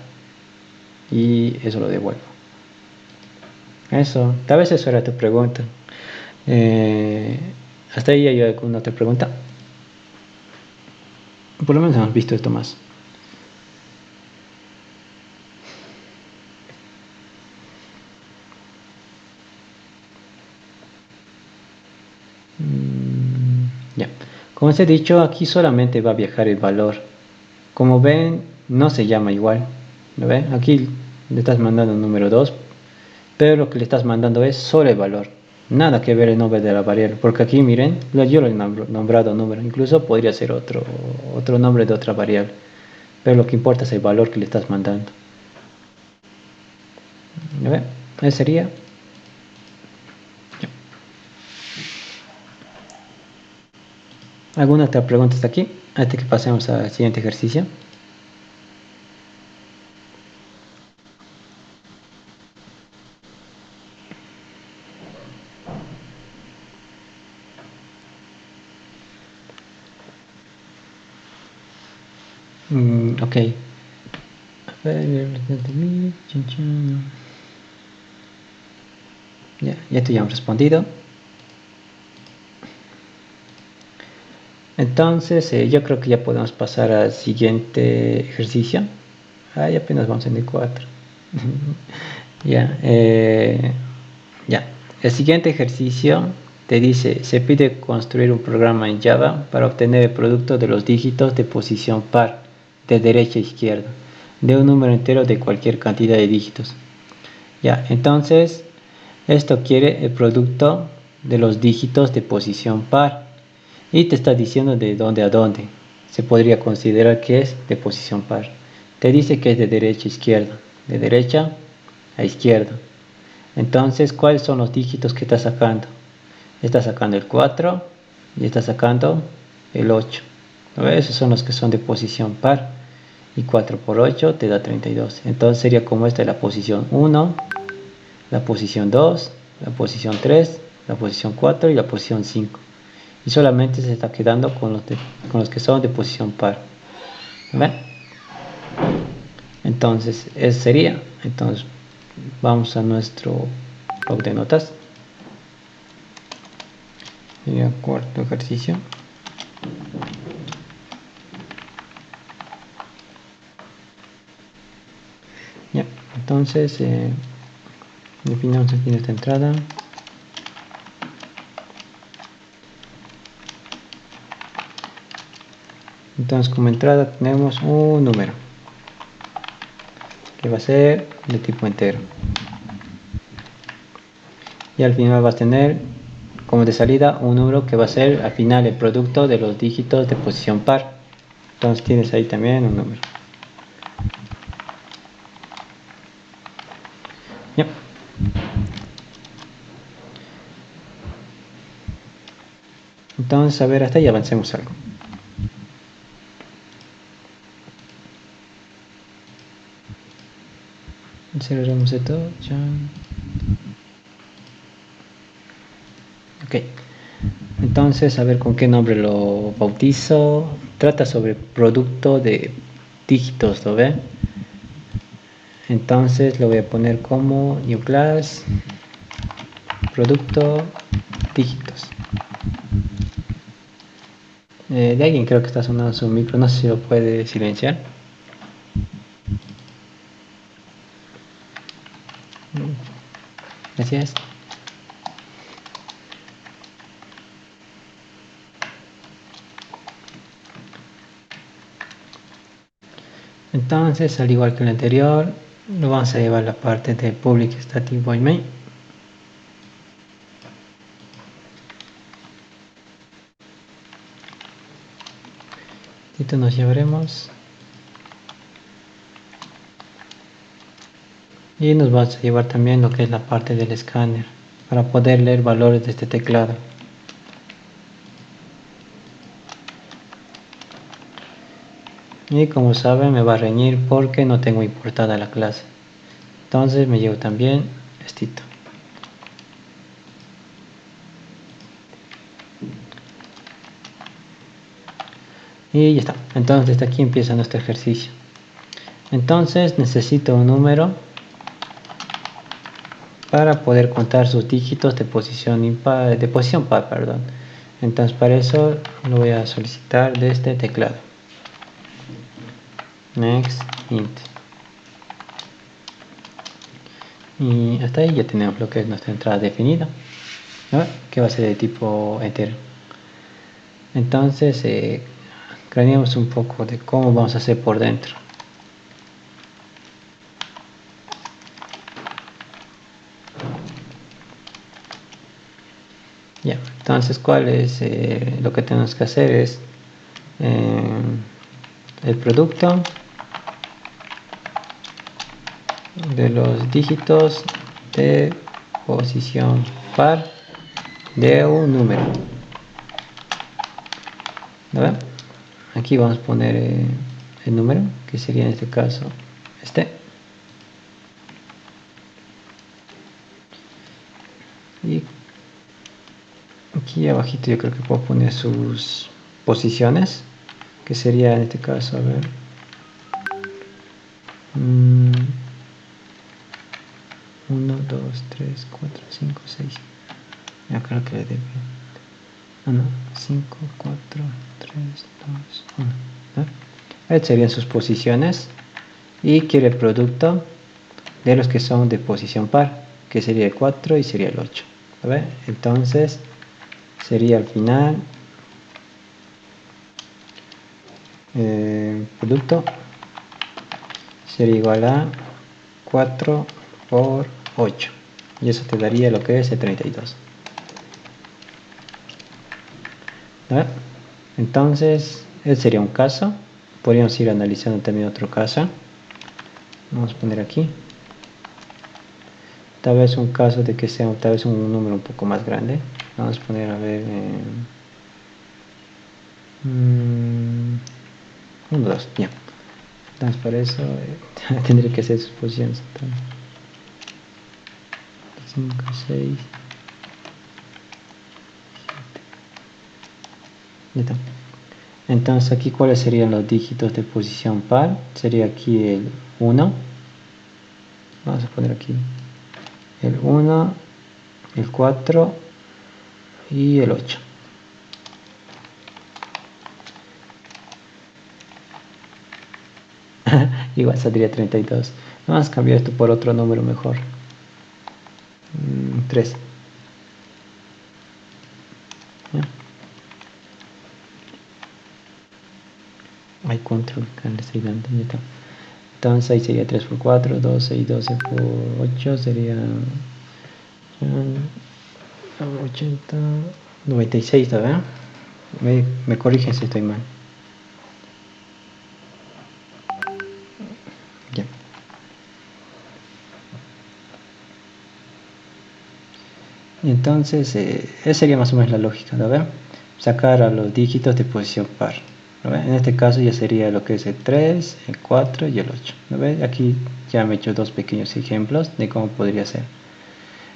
Y eso lo devuelvo. Eso, tal vez eso era tu pregunta. ¿Hasta ahí hay alguna otra pregunta? Por lo menos hemos visto esto más. Ya. Como os he dicho, aquí solamente va a viajar el valor. Como ven, no se llama igual. ¿Lo ven? Aquí le estás mandando un número 2, pero lo que le estás mandando es solo el valor. Nada que ver el nombre de la variable, porque aquí miren, yo lo he nombrado número, incluso podría ser otro nombre de otra variable, pero lo que importa es el valor que le estás mandando. ¿Lo ven? Ese sería. ¿Alguna otra pregunta hasta aquí? Antes que pasemos al siguiente ejercicio. Ok. A ver, ya esto ya hemos respondido. Entonces, yo creo que ya podemos pasar al siguiente ejercicio. Ya apenas vamos en el 4. Ya, ya. El siguiente ejercicio te dice, se pide construir un programa en Java para obtener el producto de los dígitos de posición par, de derecha a izquierda, de un número entero de cualquier cantidad de dígitos. Ya, entonces, esto quiere el producto de los dígitos de posición par y te está diciendo de dónde a dónde. Se podría considerar que es de posición par. Te dice que es de derecha a izquierda, de derecha a izquierda. Entonces, ¿cuáles son los dígitos que está sacando? Está sacando el 4 y está sacando el 8. Esos son los que son de posición par. Y 4 por 8 te da 32. Entonces sería como esta la posición 1, la posición 2, la posición 3, la posición 4 y la posición 5. Y solamente se está quedando con los que son de posición par. ¿Ven? Entonces, ese sería. Entonces, vamos a nuestro bloc de notas. Sería cuarto ejercicio. Ya, entonces definamos aquí nuestra entrada. Entonces como entrada tenemos un número que va a ser de tipo entero, y al final vas a tener como de salida un número que va a ser al final el producto de los dígitos de posición par. Entonces tienes ahí también un número. ¿Ya? Entonces, a ver, hasta ahí avancemos algo. Cerramos esto. Ya. Ok. Entonces, a ver con qué nombre lo bautizo. Trata sobre producto de dígitos, ¿lo ve? Entonces lo voy a poner como new class producto dígitos. De alguien creo que está sonando su micro, no sé si lo puede silenciar. Gracias. Entonces, al igual que el anterior, lo vamos a llevar a la parte de public static void main. Esto nos llevaremos y nos vamos a llevar también lo que es la parte del escáner para poder leer valores de este teclado. Y como saben me va a reñir porque no tengo importada la clase, entonces me llevo también estito. Y ya está. Entonces desde aquí empieza nuestro ejercicio. Entonces necesito un número para poder contar sus dígitos de posición impar, de posición par, perdón. Entonces para eso lo voy a solicitar de este teclado. Next int. Y hasta ahí ya tenemos lo que es nuestra entrada definida, ¿no? Que va a ser de tipo entero. Entonces craneamos un poco de cómo vamos a hacer por dentro. Ya, entonces cuál es lo que tenemos que hacer es el producto de los dígitos de posición par de un número. ¿Verdad? Aquí vamos a poner el número, que sería en este caso este. Y aquí abajito yo creo que puedo poner sus posiciones, que sería en este caso, a ver, 1, 2, 3, 4, 5, 6. Yo creo que le debe. Ah, no, 5, 4, 3, 2, 1. ¿No? Estas serían sus posiciones. Y quiere el producto de los que son de posición par, que sería el 4 y sería el 8. ¿Ve? Entonces sería al final producto sería igual a 4 por 8, y eso te daría lo que es el 32. ¿Ve? Entonces ese sería un caso. Podríamos ir analizando también otro caso. Vamos a poner aquí tal vez un caso de que sea tal vez un número un poco más grande. Vamos a poner a ver 1, 2, ya. Entonces para eso tendré que hacer sus posiciones. 5, 6, 7. Ya está. Entonces aquí cuáles serían los dígitos de posición par. Sería aquí el 1. Vamos a poner aquí el 1, el 4 y el 8. Igual saldría 32. Vamos a cambiar esto por otro número mejor. 3. ¿Ya? hay control, acá le estoy dando, ya está. Entonces ahí sería 3 por 4, 12 y 12 por 8 sería 80, 96, ¿verdad? Me corrigen si estoy mal. Ya. Entonces, esa sería más o menos la lógica, ¿no ven? Sacar a los dígitos de posición par. ¿No ven? En este caso ya sería lo que es el 3, el 4 y el 8. ¿No ven? Aquí ya me he hecho dos pequeños ejemplos de cómo podría ser.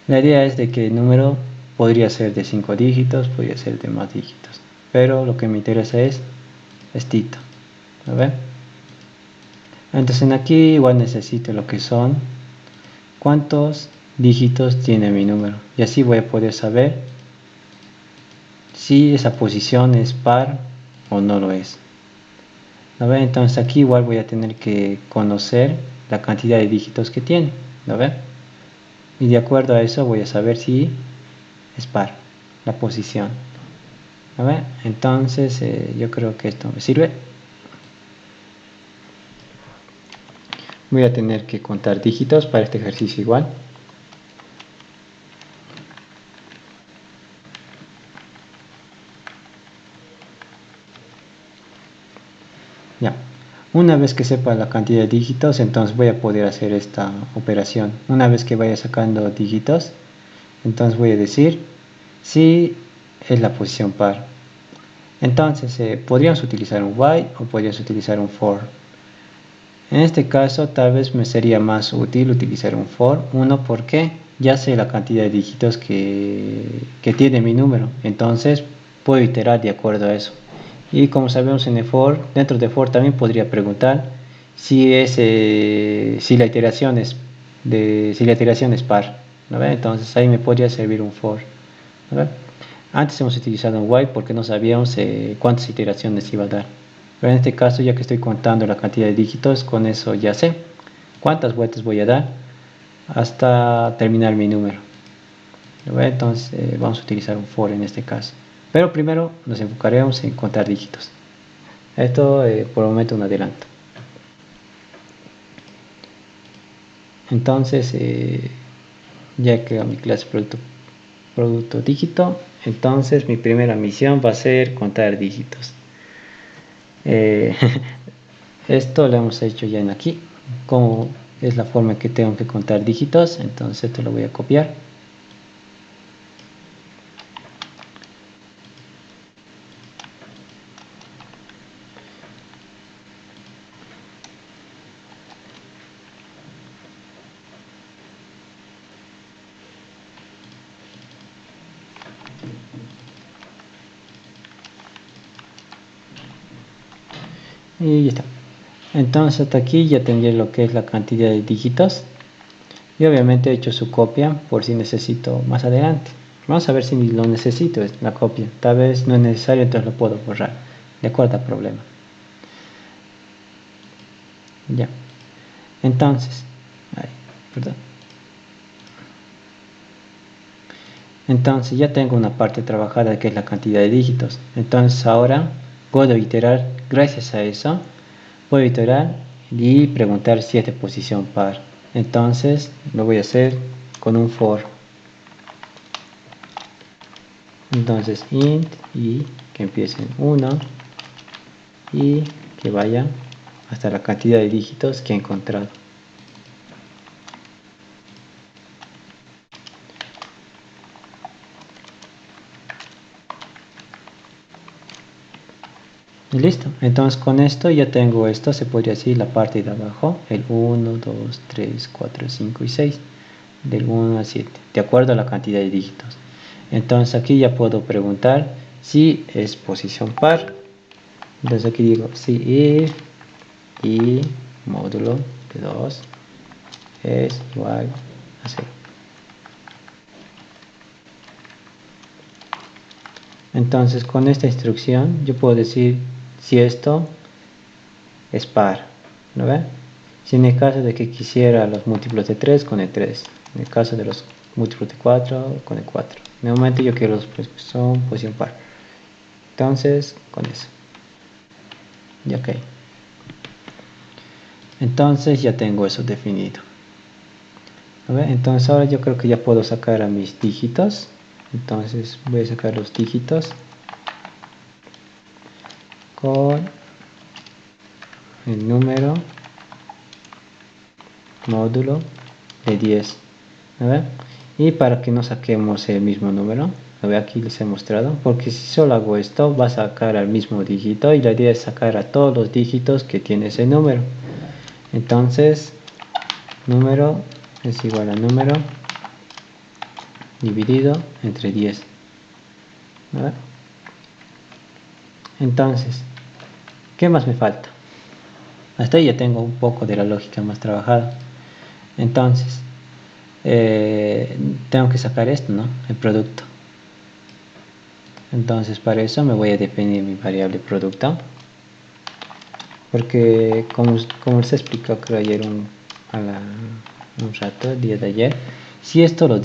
La idea es de que el número podría ser de 5 dígitos, podría ser de más dígitos. Pero lo que me interesa es estito. ¿No ven? Entonces aquí igual necesito lo que son cuántos dígitos tiene mi número. Y así voy a poder saber si esa posición es par o no lo es. ¿No ven? Entonces aquí igual voy a tener que conocer la cantidad de dígitos que tiene. ¿No ven? Y de acuerdo a eso voy a saber si es par la posición. ¿No ven? Entonces yo creo que esto me sirve. Voy a tener que contar dígitos para este ejercicio igual. Ya. Una vez que sepa la cantidad de dígitos, entonces voy a poder hacer esta operación. Una vez que vaya sacando dígitos, entonces voy a decir si es la posición par. Entonces podríamos utilizar un while o podríamos utilizar un for. En este caso tal vez me sería más útil utilizar un for. Uno, porque ya sé la cantidad de dígitos que tiene mi número. Entonces puedo iterar de acuerdo a eso. Y como sabemos en el for, dentro de for también podría preguntar si la iteración es par, ¿no? Entonces ahí me podría servir un for, ¿no? Antes hemos utilizado un while porque no sabíamos cuántas iteraciones iba a dar, pero en este caso, ya que estoy contando la cantidad de dígitos, con eso ya sé cuántas vueltas voy a dar hasta terminar mi número, ¿no? Entonces vamos a utilizar un for en este caso. Pero primero nos enfocaremos en contar dígitos. Esto por el momento un adelanto. Entonces ya que mi clase producto dígito, entonces mi primera misión va a ser contar dígitos. Esto lo hemos hecho ya en aquí, como es la forma que tengo que contar dígitos. Entonces esto lo voy a copiar. Y ya está. Entonces hasta aquí ya tendría lo que es la cantidad de dígitos. Y obviamente he hecho su copia por si necesito más adelante. Vamos a ver si lo necesito la copia. Tal vez no es necesario, entonces lo puedo borrar de acuerdo al problema. Ya. Entonces, perdón. Entonces ya tengo una parte trabajada que es la cantidad de dígitos. Entonces ahora puedo iterar, gracias a eso, puedo iterar y preguntar si es de posición par. Entonces lo voy a hacer con un for. Entonces int y que empiece en 1 y que vaya hasta la cantidad de dígitos que he encontrado. Y listo. Entonces con esto ya tengo esto, se podría decir la parte de abajo, el 1, 2, 3, 4, 5 y 6, del 1 al 7, de acuerdo a la cantidad de dígitos. Entonces aquí ya puedo preguntar si es posición par. Entonces aquí digo si if y módulo de 2 es igual a 0. Entonces con esta instrucción yo puedo decir si esto es par, ¿no ven? Si en el caso de que quisiera los múltiplos de 3, con el 3. En el caso de los múltiplos de 4, con el 4. En el momento yo quiero los que son posición par. Entonces, con eso. Y ok. Entonces ya tengo eso definido. A ver, entonces ahora yo creo que ya puedo sacar a mis dígitos. Entonces voy a sacar los dígitos con el número módulo de 10. A ver, y para que no saquemos el mismo número, a ver, aquí les he mostrado, porque si solo hago esto va a sacar al mismo dígito y la idea es sacar a todos los dígitos que tiene ese número. Entonces número es igual a número dividido entre 10. A ver. Entonces, ¿qué más me falta? Hasta ahí ya tengo un poco de la lógica más trabajada. Entonces tengo que sacar esto, ¿no? El producto. Entonces para eso me voy a definir mi variable producto, porque como les explicó creo ayer un rato, el día de ayer, si esto lo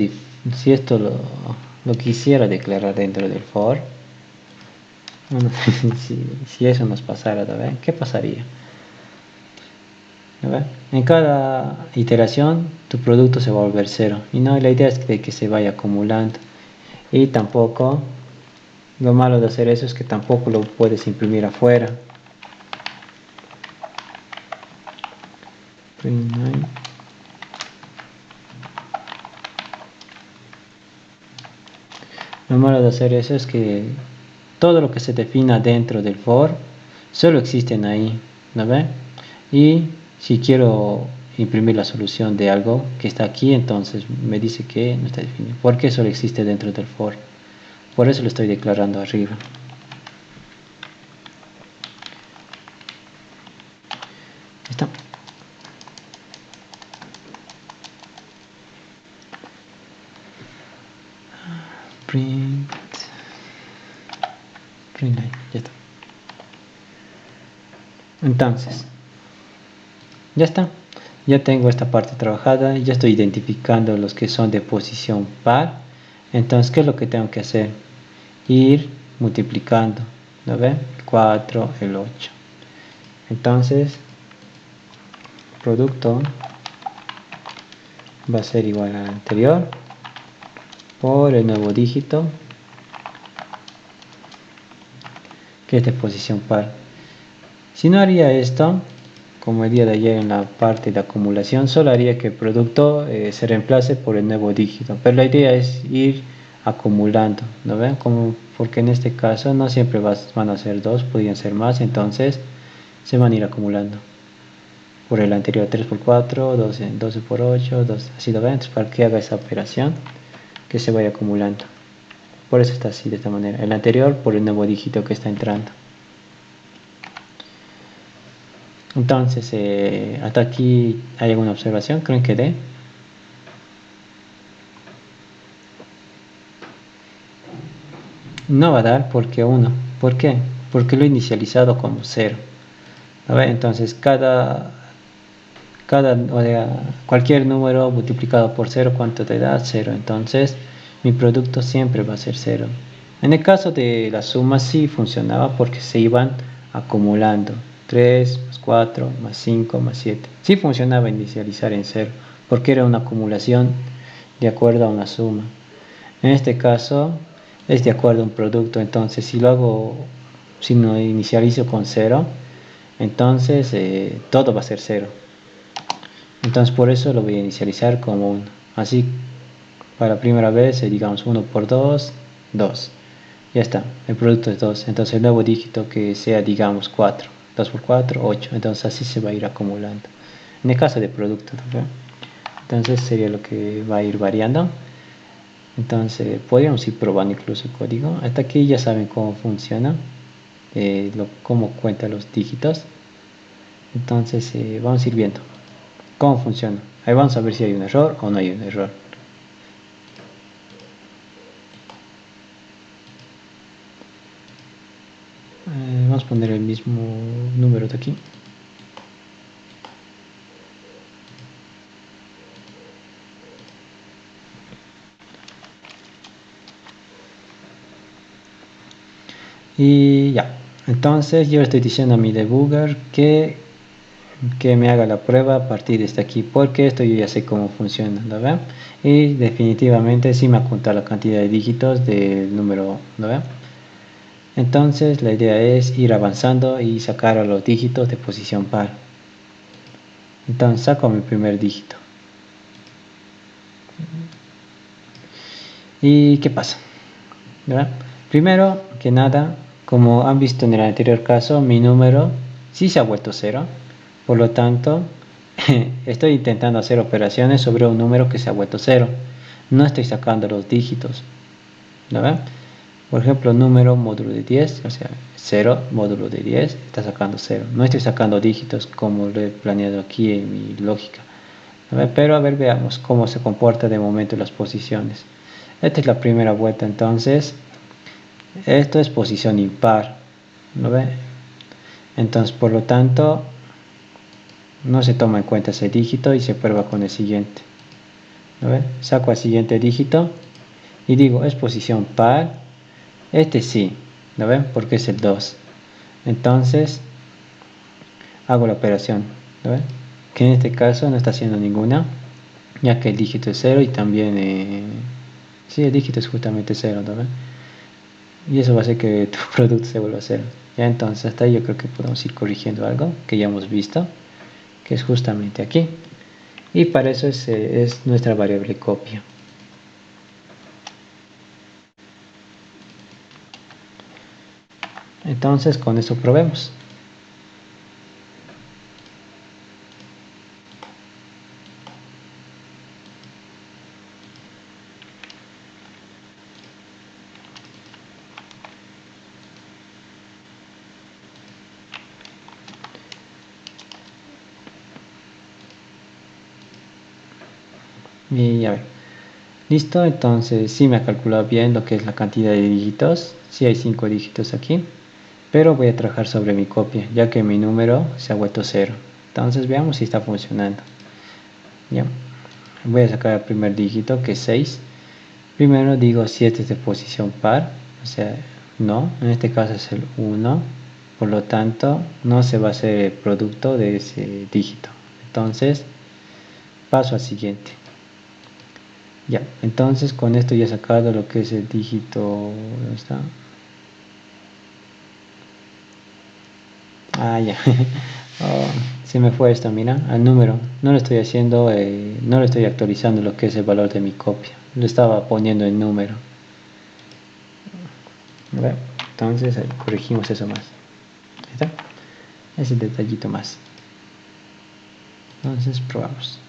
quisiera declarar dentro del for, bueno, si eso nos pasara, ¿verdad? ¿Qué pasaría? ¿Verdad? En cada iteración tu producto se va a volver cero, y no, la idea es que se vaya acumulando. Y tampoco, lo malo de hacer eso es que tampoco lo puedes imprimir afuera. Lo malo de hacer eso es que todo lo que se defina dentro del for solo existen ahí, ¿no ven? Y si quiero imprimir la solución de algo que está aquí, entonces me dice que no está definido. ¿Por qué solo existe dentro del for? Por eso lo estoy declarando arriba. ¿Está? Print line, ya está. Entonces, ya está. Ya tengo esta parte trabajada, ya estoy identificando los que son de posición par. Entonces, ¿qué es lo que tengo que hacer? Ir multiplicando, ¿no ven? 4, el 8. Entonces, producto va a ser igual al anterior por el nuevo dígito que es de posición par. Si no haría esto, como el día de ayer en la parte de acumulación, solo haría que el producto se reemplace por el nuevo dígito, pero la idea es ir acumulando, ¿no ven? Porque en este caso no siempre van a ser 2, podrían ser más, entonces se van a ir acumulando por el anterior, 3 por 4, 12 por 8, 12, así lo ven. Entonces para que haga esa operación que se vaya acumulando, por eso está así de esta manera, el anterior por el nuevo dígito que está entrando. Entonces hasta aquí hay alguna observación, creen que dé. No va a dar porque 1. ¿Por qué? Porque lo he inicializado como 0. A ver, entonces cualquier número multiplicado por 0, ¿cuánto te da? 0. Entonces mi producto siempre va a ser 0. En el caso de la suma sí funcionaba porque se iban acumulando. 3 más 4 más 5 más 7. Sí funcionaba inicializar en 0 porque era una acumulación de acuerdo a una suma. En este caso es de acuerdo a un producto, entonces si lo inicializo con 0, entonces todo va a ser 0. Entonces por eso lo voy a inicializar como 1. Así para la primera vez, digamos 1 por 2, 2. Ya está, el producto es 2. Entonces el nuevo dígito que sea, digamos 4. 2 por 4, 8. Entonces así se va a ir acumulando. En el caso de producto, ¿no? Entonces sería lo que va a ir variando. Entonces podríamos ir probando incluso el código. Hasta aquí ya saben cómo funciona, cómo cuenta los dígitos. Entonces vamos a ir viendo cómo funciona. Ahí vamos a ver si hay un error o no hay un error. Vamos a poner el mismo número de aquí. Y ya, entonces yo estoy diciendo a mi debugger que que me haga la prueba a partir de aquí, porque esto yo ya sé cómo funciona, ¿no ven? Y definitivamente sí me apunta la cantidad de dígitos del número, ¿no ven? Entonces la idea es ir avanzando y sacar a los dígitos de posición par. Entonces saco mi primer dígito. ¿Y qué pasa? ¿Verdad? Primero que nada, como han visto en el anterior caso, mi número sí se ha vuelto 0. Por lo tanto, estoy intentando hacer operaciones sobre un número que se ha vuelto 0. No estoy sacando los dígitos. ¿Verdad? Por ejemplo, número módulo de 10, o sea, 0 módulo de 10, está sacando 0. No estoy sacando dígitos como lo he planeado aquí en mi lógica. Pero a ver, veamos cómo se comporta de momento las posiciones. Esta es la primera vuelta, entonces esto es posición impar, ¿no ve? Entonces, por lo tanto, no se toma en cuenta ese dígito y se prueba con el siguiente, ¿no ve? Saco el siguiente dígito y digo, es posición par. Este sí, ¿no ven? Porque es el 2. Entonces, hago la operación, ¿no ven? Que en este caso no está haciendo ninguna, ya que el dígito es 0 y también, sí, el dígito es justamente 0, ¿no ven? Y eso va a hacer que tu producto se vuelva a 0. Ya entonces, hasta ahí yo creo que podemos ir corrigiendo algo que ya hemos visto, que es justamente aquí. Y para eso es nuestra variable copia. Entonces, con eso probemos. Y a ver, listo, entonces sí me ha calculado bien lo que es la cantidad de dígitos. Sí hay 5 dígitos aquí, pero voy a trabajar sobre mi copia, ya que mi número se ha vuelto 0. Entonces veamos si está funcionando. Ya, voy a sacar el primer dígito, que es 6. Primero digo si este es de posición par, o sea, no, en este caso es el 1, por lo tanto no se va a hacer el producto de ese dígito. Entonces paso al siguiente. Ya, entonces con esto ya he sacado lo que es el dígito, ¿dónde está? Ah, ya. Oh, se me fue esto, mira, al número. No lo estoy haciendo, no lo estoy actualizando lo que es el valor de mi copia. Lo estaba poniendo en número. ¿Ve? Entonces corregimos eso más. Ahí está. Ese detallito más. Entonces probamos.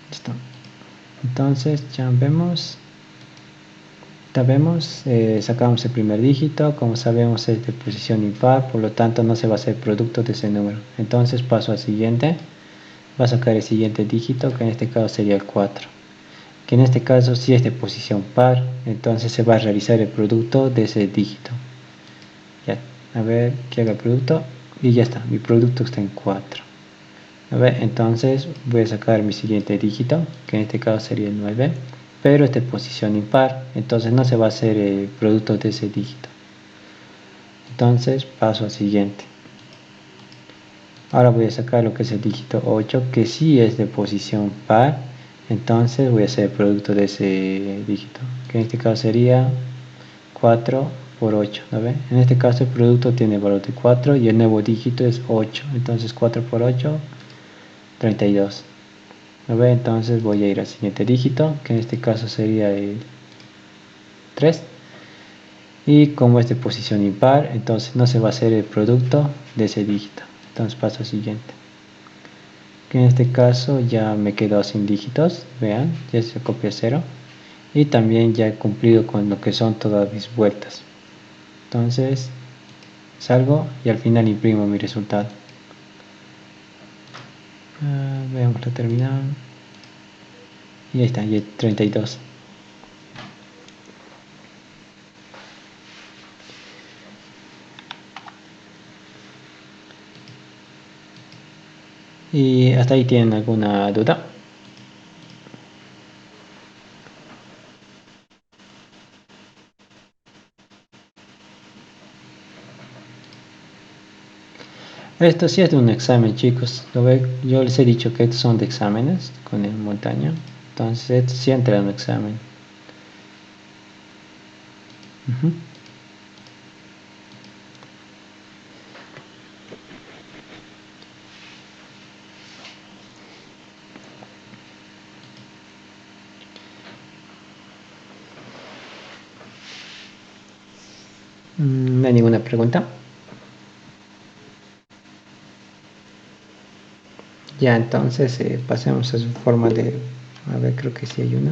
Listo. Entonces ya vemos, sacamos el primer dígito. Como sabemos es de posición impar, por lo tanto no se va a hacer producto de ese número. Entonces paso al siguiente. Va a sacar el siguiente dígito, que en este caso sería el 4, que en este caso si es de posición par, entonces se va a realizar el producto de ese dígito. Ya, a ver que haga el producto y ya está, mi producto está en 4. A ver, entonces voy a sacar mi siguiente dígito, que en este caso sería el 9, pero es de posición impar, entonces no se va a hacer el producto de ese dígito. Entonces paso al siguiente. Ahora voy a sacar lo que es el dígito 8, que sí es de posición par. Entonces voy a hacer el producto de ese dígito, que en este caso sería 4 por 8, ¿no ve? En este caso el producto tiene el valor de 4 y el nuevo dígito es 8. Entonces 4 por 8, 32. ¿No ve? Entonces voy a ir al siguiente dígito, que en este caso sería el 3. Y como es de posición impar, entonces no se va a hacer el producto de ese dígito. Entonces paso al siguiente, que en este caso ya me quedo sin dígitos. Vean, ya se copia 0 y también ya he cumplido con lo que son todas mis vueltas. Entonces salgo y al final imprimo mi resultado. Veamos la terminal y ahí está, ya 32. ¿Y hasta ahí tienen alguna duda? Esto sí es de un examen, chicos. Yo les he dicho que estos son de exámenes con el montaña. Entonces, esto sí entra en un examen. Ujú. ¿No hay ninguna pregunta? Ya, entonces pasemos a su forma de... A ver, creo que sí hay una.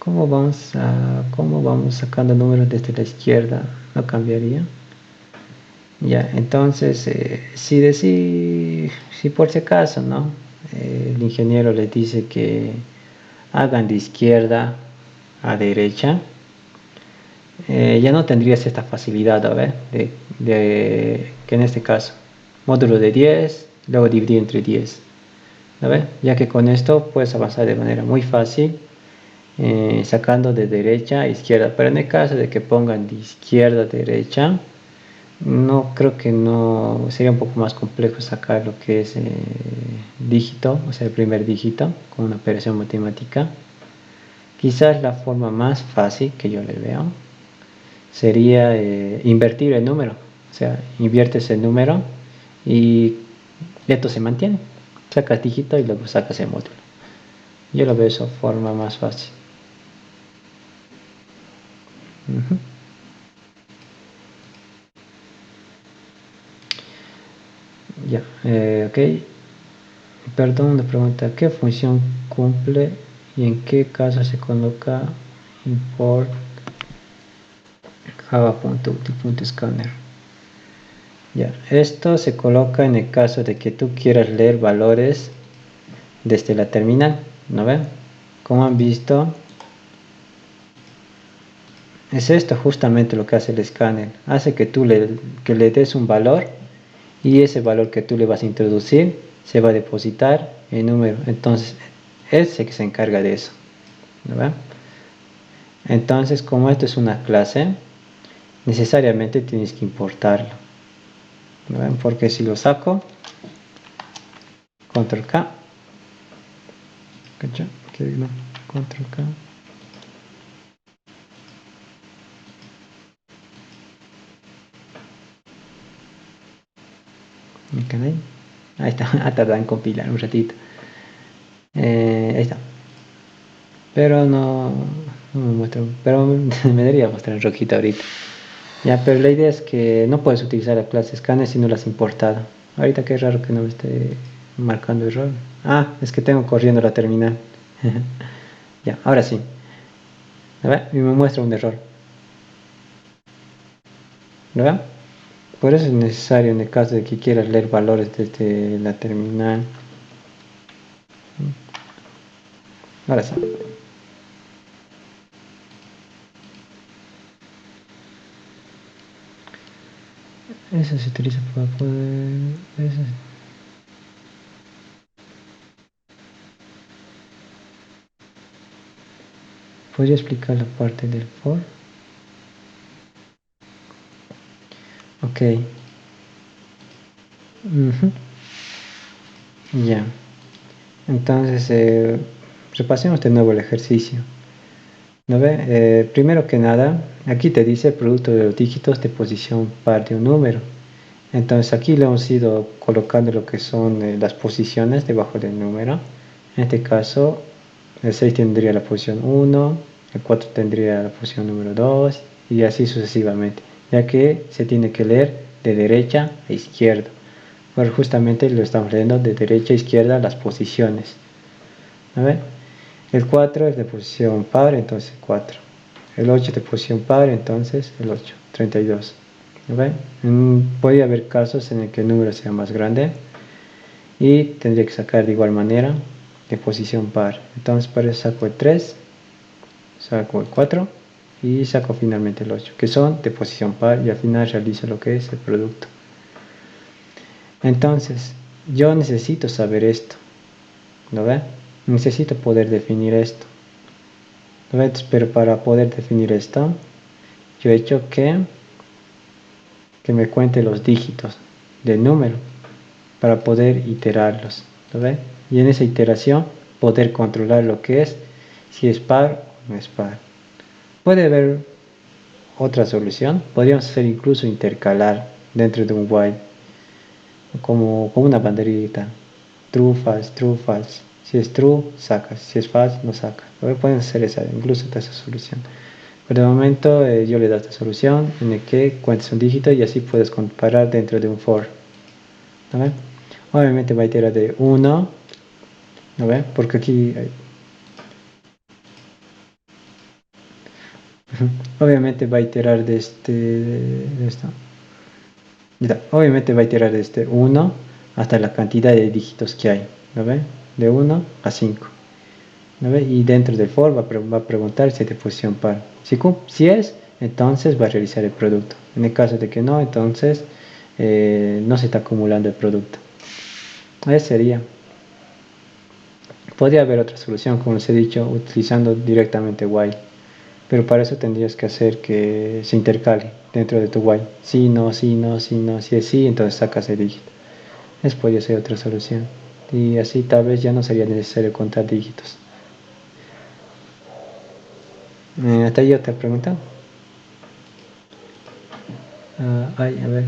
¿Cómo vamos sacando números desde la izquierda? ¿No cambiaría? Ya, entonces, si por si acaso, ¿no? El ingeniero les dice que hagan de izquierda a derecha, ya no tendrías esta facilidad, a ver, que en este caso, módulo de 10, luego dividir entre 10, ¿no ve? Ya que con esto puedes avanzar de manera muy fácil, sacando de derecha a izquierda, pero en el caso de que pongan de izquierda a derecha, no creo que no sería un poco más complejo sacar lo que es dígito, o sea, el primer dígito con una operación matemática. Quizás la forma más fácil que yo le veo sería invertir el número, o sea, inviertes el número y esto se mantiene, sacas dígito y luego sacas el módulo. Yo lo veo de esa forma más fácil. Ujú. Ya, ok. Perdón, la pregunta, ¿qué función cumple y en qué caso se coloca import java.util.scanner? Ya, esto se coloca en el caso de que tú quieras leer valores desde la terminal, ¿no ven? Como han visto, es esto justamente lo que hace el escáner. Hace que que le des un valor y ese valor que tú le vas a introducir se va a depositar en número. Entonces, es el que se encarga de eso, ¿no ven? Entonces, como esto es una clase, necesariamente tienes que importarlo, ¿no ven? Porque si lo saco, control K, ¿cacha? No, control K. Ahí está, ha tardado en compilar un ratito. Ahí está. Pero no me muestra, pero me debería mostrar en rojita ahorita. Ya, pero la idea es que no puedes utilizar la clase scanner si no la has importado. Ahorita qué raro que no me esté marcando error. Ah, es que tengo corriendo la terminal. Ya, ahora sí. A ver, y me muestra un error. ¿Verdad? Por eso es necesario en el caso de que quieras leer valores desde la terminal. Ahora sí. Eso se utiliza para poder... ¿Podría explicar la parte del for? Ok. Ya. Entonces, repasemos de nuevo el ejercicio. ¿No ve? Primero que nada, aquí te dice producto de los dígitos de posición par de un número. Entonces aquí le hemos ido colocando lo que son las posiciones debajo del número. En este caso, el 6 tendría la posición 1, el 4 tendría la posición número 2 y así sucesivamente, ya que se tiene que leer de derecha a izquierda. Bueno, justamente lo estamos leyendo de derecha a izquierda las posiciones. ¿No ve? El 4 es de posición par, entonces 4. El 8 de posición par, entonces el 8, 32. ¿No ve? Puede haber casos en el que el número sea más grande y tendría que sacar de igual manera de posición par. Entonces para eso saco el 3, saco el 4 y saco finalmente el 8, que son de posición par, y al final realizo lo que es el producto. Entonces, yo necesito saber esto, ¿lo ve? Necesito poder definir esto, ¿lo ve? Pero para poder definir esto, yo he hecho que me cuente los dígitos del número para poder iterarlos, ¿lo ve? Y en esa iteración poder controlar lo que es, si es par o no es par. Puede haber otra solución, podríamos hacer incluso intercalar dentro de un while, como una banderita, true, false. Si es true, sacas, si es false, no sacas. Pueden hacer incluso esa solución. Pero de momento yo le doy esta solución en el que cuentes un dígito y así puedes comparar dentro de un for. ¿No ven? Obviamente va a iterar de 1, ¿no ven? Porque aquí obviamente va a iterar de esto. Obviamente va a iterar de 1 hasta la cantidad de dígitos que hay, ¿no ven? De 1 a 5, ¿no ven? Y dentro del for va a preguntar si es de posición par. Si es, entonces va a realizar el producto. En el caso de que no, entonces no se está acumulando el producto. Esa sería. Podría haber otra solución, como les he dicho, utilizando directamente while. Pero para eso tendrías que hacer que se intercale dentro de tu while. Sí, no, sí, no, sí, no, si es sí, entonces sacas el dígito. Esa podría ser otra solución. Y así tal vez ya no sería necesario contar dígitos. ¿Hasta ahí otra pregunta? A ver.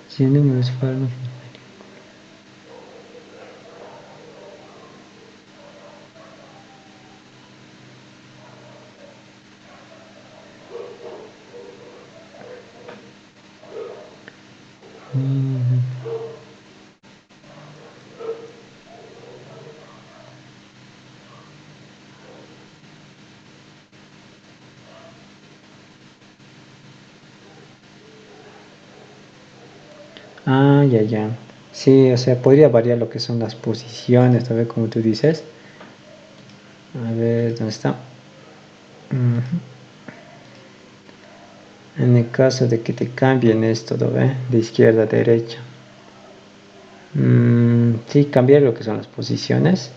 Si el número es par, no. Ya, ya. Sí, o sea, podría variar lo que son las posiciones, tal vez como tú dices. A ver, ¿dónde está? En el caso de que te cambien esto, ¿lo ve? De izquierda a derecha. Sí, cambiar lo que son las posiciones.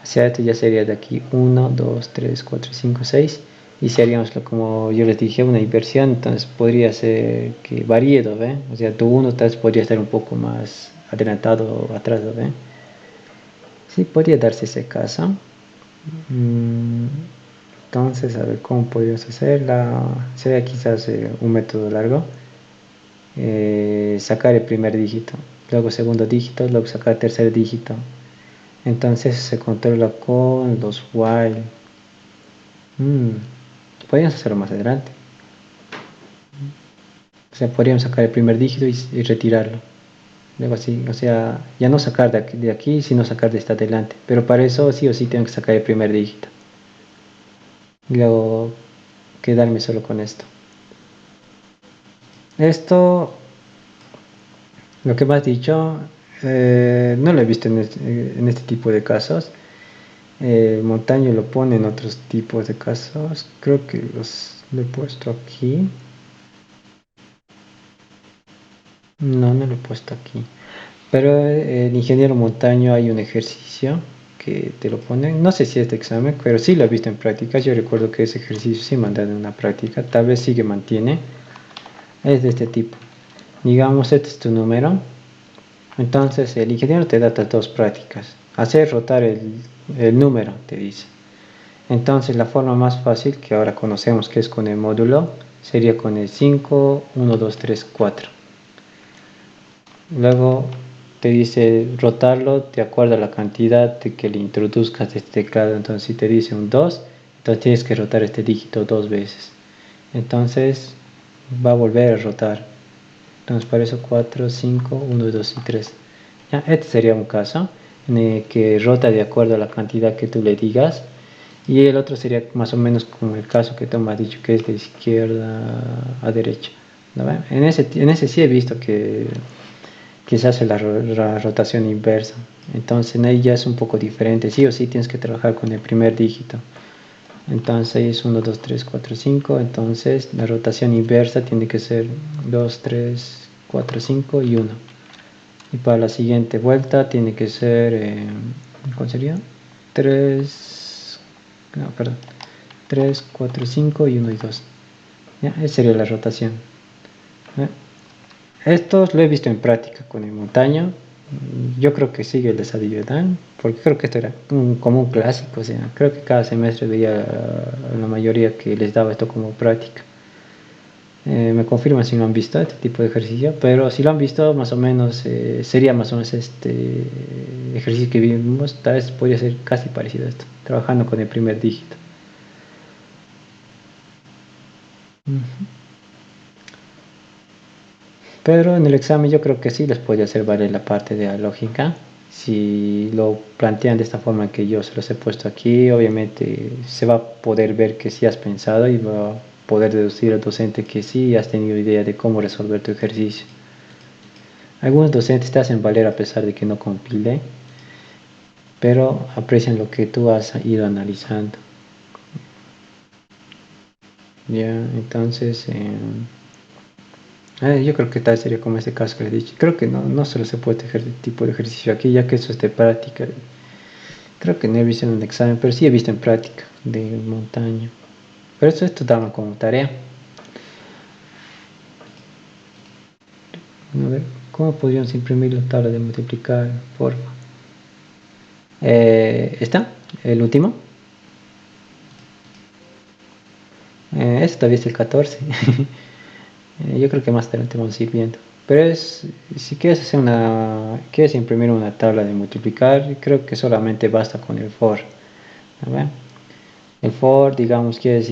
O sea, esto ya sería de aquí 1, 2, 3, 4, 5, 6. Y si haríamos, como yo les dije, una inversión, entonces podría ser que varíe, ¿lo ve? O sea, tu 1 tal vez podría estar un poco más adelantado o atrás, ¿lo ve? Sí, podría darse ese caso. Entonces, a ver cómo podríamos hacerla. Sería quizás un método largo. Sacar el primer dígito, luego segundo dígito, luego sacar el tercer dígito. Entonces se controla con los while. Podríamos hacerlo más adelante. O sea, podríamos sacar el primer dígito y retirarlo. Luego así, o sea, ya no sacar de aquí, sino sacar de esta adelante. Pero para eso sí o sí tengo que sacar el primer dígito. Y luego quedarme solo con esto. Esto, lo que me has dicho, no lo he visto en este tipo de casos. Montaño lo pone en otros tipos de casos. Creo que lo he puesto aquí. No, no lo he puesto aquí. Pero el ingeniero Montaño hay un ejercicio que te lo ponen. No sé si es de examen, pero sí lo he visto en práctica. Yo recuerdo que ese ejercicio sí mandan en una práctica. Tal vez sí que mantiene. Es de este tipo. Digamos, este es tu número. Entonces el ingeniero te da estas dos prácticas. Hacer rotar el número, te dice. Entonces la forma más fácil que ahora conocemos, que es con el módulo, sería con el 5, 1, 2, 3, 4. Luego te dice rotarlo de acuerdo a la cantidad de que le introduzcas de este teclado. Entonces si te dice un 2, entonces tienes que rotar este dígito 2 veces. Entonces va a volver a rotar. Entonces para eso 4, 5, 1, 2 y 3. Ya, este sería un caso en el que rota de acuerdo a la cantidad que tú le digas. Y el otro sería más o menos como el caso que tú me has dicho, que es de izquierda a derecha, ¿no? En ese sí he visto que se hace la rotación inversa. Entonces en ahí ya es un poco diferente. Sí o sí tienes que trabajar con el primer dígito. Entonces ahí es 1, 2, 3, 4, 5. Entonces la rotación inversa tiene que ser 2, 3, 4, 5 y 1. Y para la siguiente vuelta tiene que ser, ¿cuál sería? 3, no, perdón, 3, 4, 5 y 1 y 2. ¿Ya? Esa sería la rotación. ¿Ya? Estos lo he visto en práctica con el montaño. Yo creo que sigue el de Sadiverdán, porque creo que esto era como un clásico. O sea, creo que cada semestre veía a la mayoría que les daba esto como práctica. Me confirman si no han visto este tipo de ejercicio, pero si lo han visto, más o menos sería más o menos este ejercicio que vimos. Tal vez podría ser casi parecido a esto, trabajando con el primer dígito. Pero en el examen yo creo que sí les puede hacer valer la parte de la lógica. Si lo plantean de esta forma que yo se los he puesto aquí, obviamente se va a poder ver que sí has pensado y va a poder deducir al docente que sí has tenido idea de cómo resolver tu ejercicio. Algunos docentes te hacen valer a pesar de que no compile, pero aprecian lo que tú has ido analizando. Ya, entonces, yo creo que tal sería como este caso que les he dicho. Creo que no solo se puede hacer este tipo de ejercicio aquí, ya que eso es de práctica. Creo que no he visto en un examen, pero sí he visto en práctica de montaña. Pero esto daban como tarea. A ver, ¿cómo podríamos imprimir la tabla de multiplicar? Porfa. ¿Está? El último. Este todavía es el 14. Yo creo que más adelante vamos a ir viendo. Pero si quieres quieres imprimir una tabla de multiplicar, creo que solamente basta con el for. A ver. El for, digamos, quieres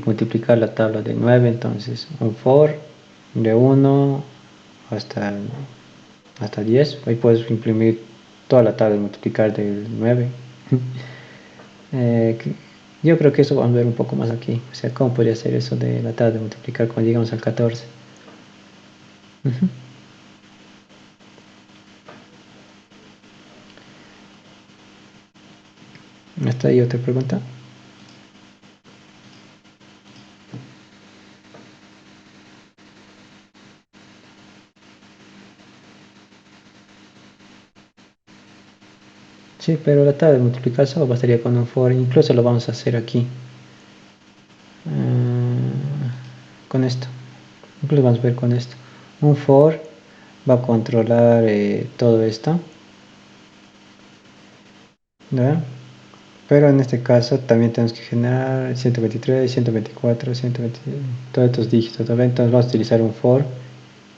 multiplicar la tabla de 9, entonces un for de 1 hasta, hasta 10. Ahí puedes imprimir toda la tabla de multiplicar del 9. Eh, yo creo que eso vamos a ver un poco más aquí. O sea, cómo podría ser eso de la tabla de multiplicar cuando llegamos al 14. Uh-huh. ¿Está ahí otra pregunta? Sí, pero la tabla de multiplicar solo bastaría con un for. Incluso lo vamos a hacer aquí. Con esto. Incluso vamos a ver con esto. Un for va a controlar todo esto. ¿Verdad? Pero en este caso también tenemos que generar 123, 124, 120, todos estos dígitos. ¿Verdad? Entonces vamos a utilizar un for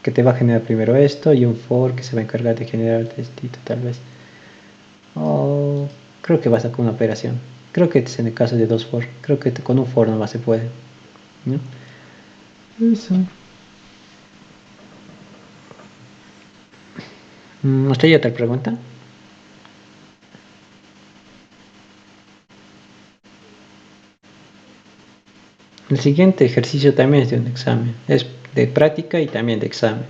que te va a generar primero esto y un for que se va a encargar de generar esto tal vez. O creo que basta con una operación. Creo que es en el caso de dos for. Creo que con un for nomás se puede. ¿No? Eso. ¿Usted ya otra pregunta? El siguiente ejercicio también es de un examen. Es de práctica y también de examen.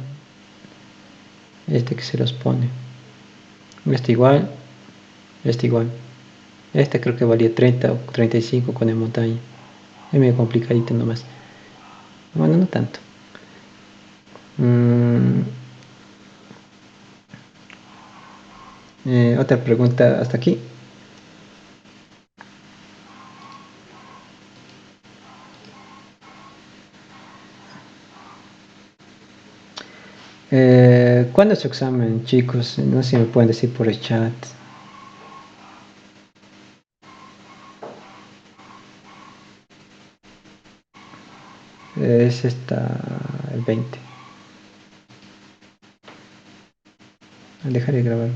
Este que se los pone. Este igual. Este igual. Este creo que valía 30 o 35 con el montaña. Es medio complicadito nomás. Bueno, no tanto. Otra pregunta hasta aquí. ¿Cuándo es su examen, chicos? No sé si me pueden decir por el chat. Es el 20. Dejaré de grabar.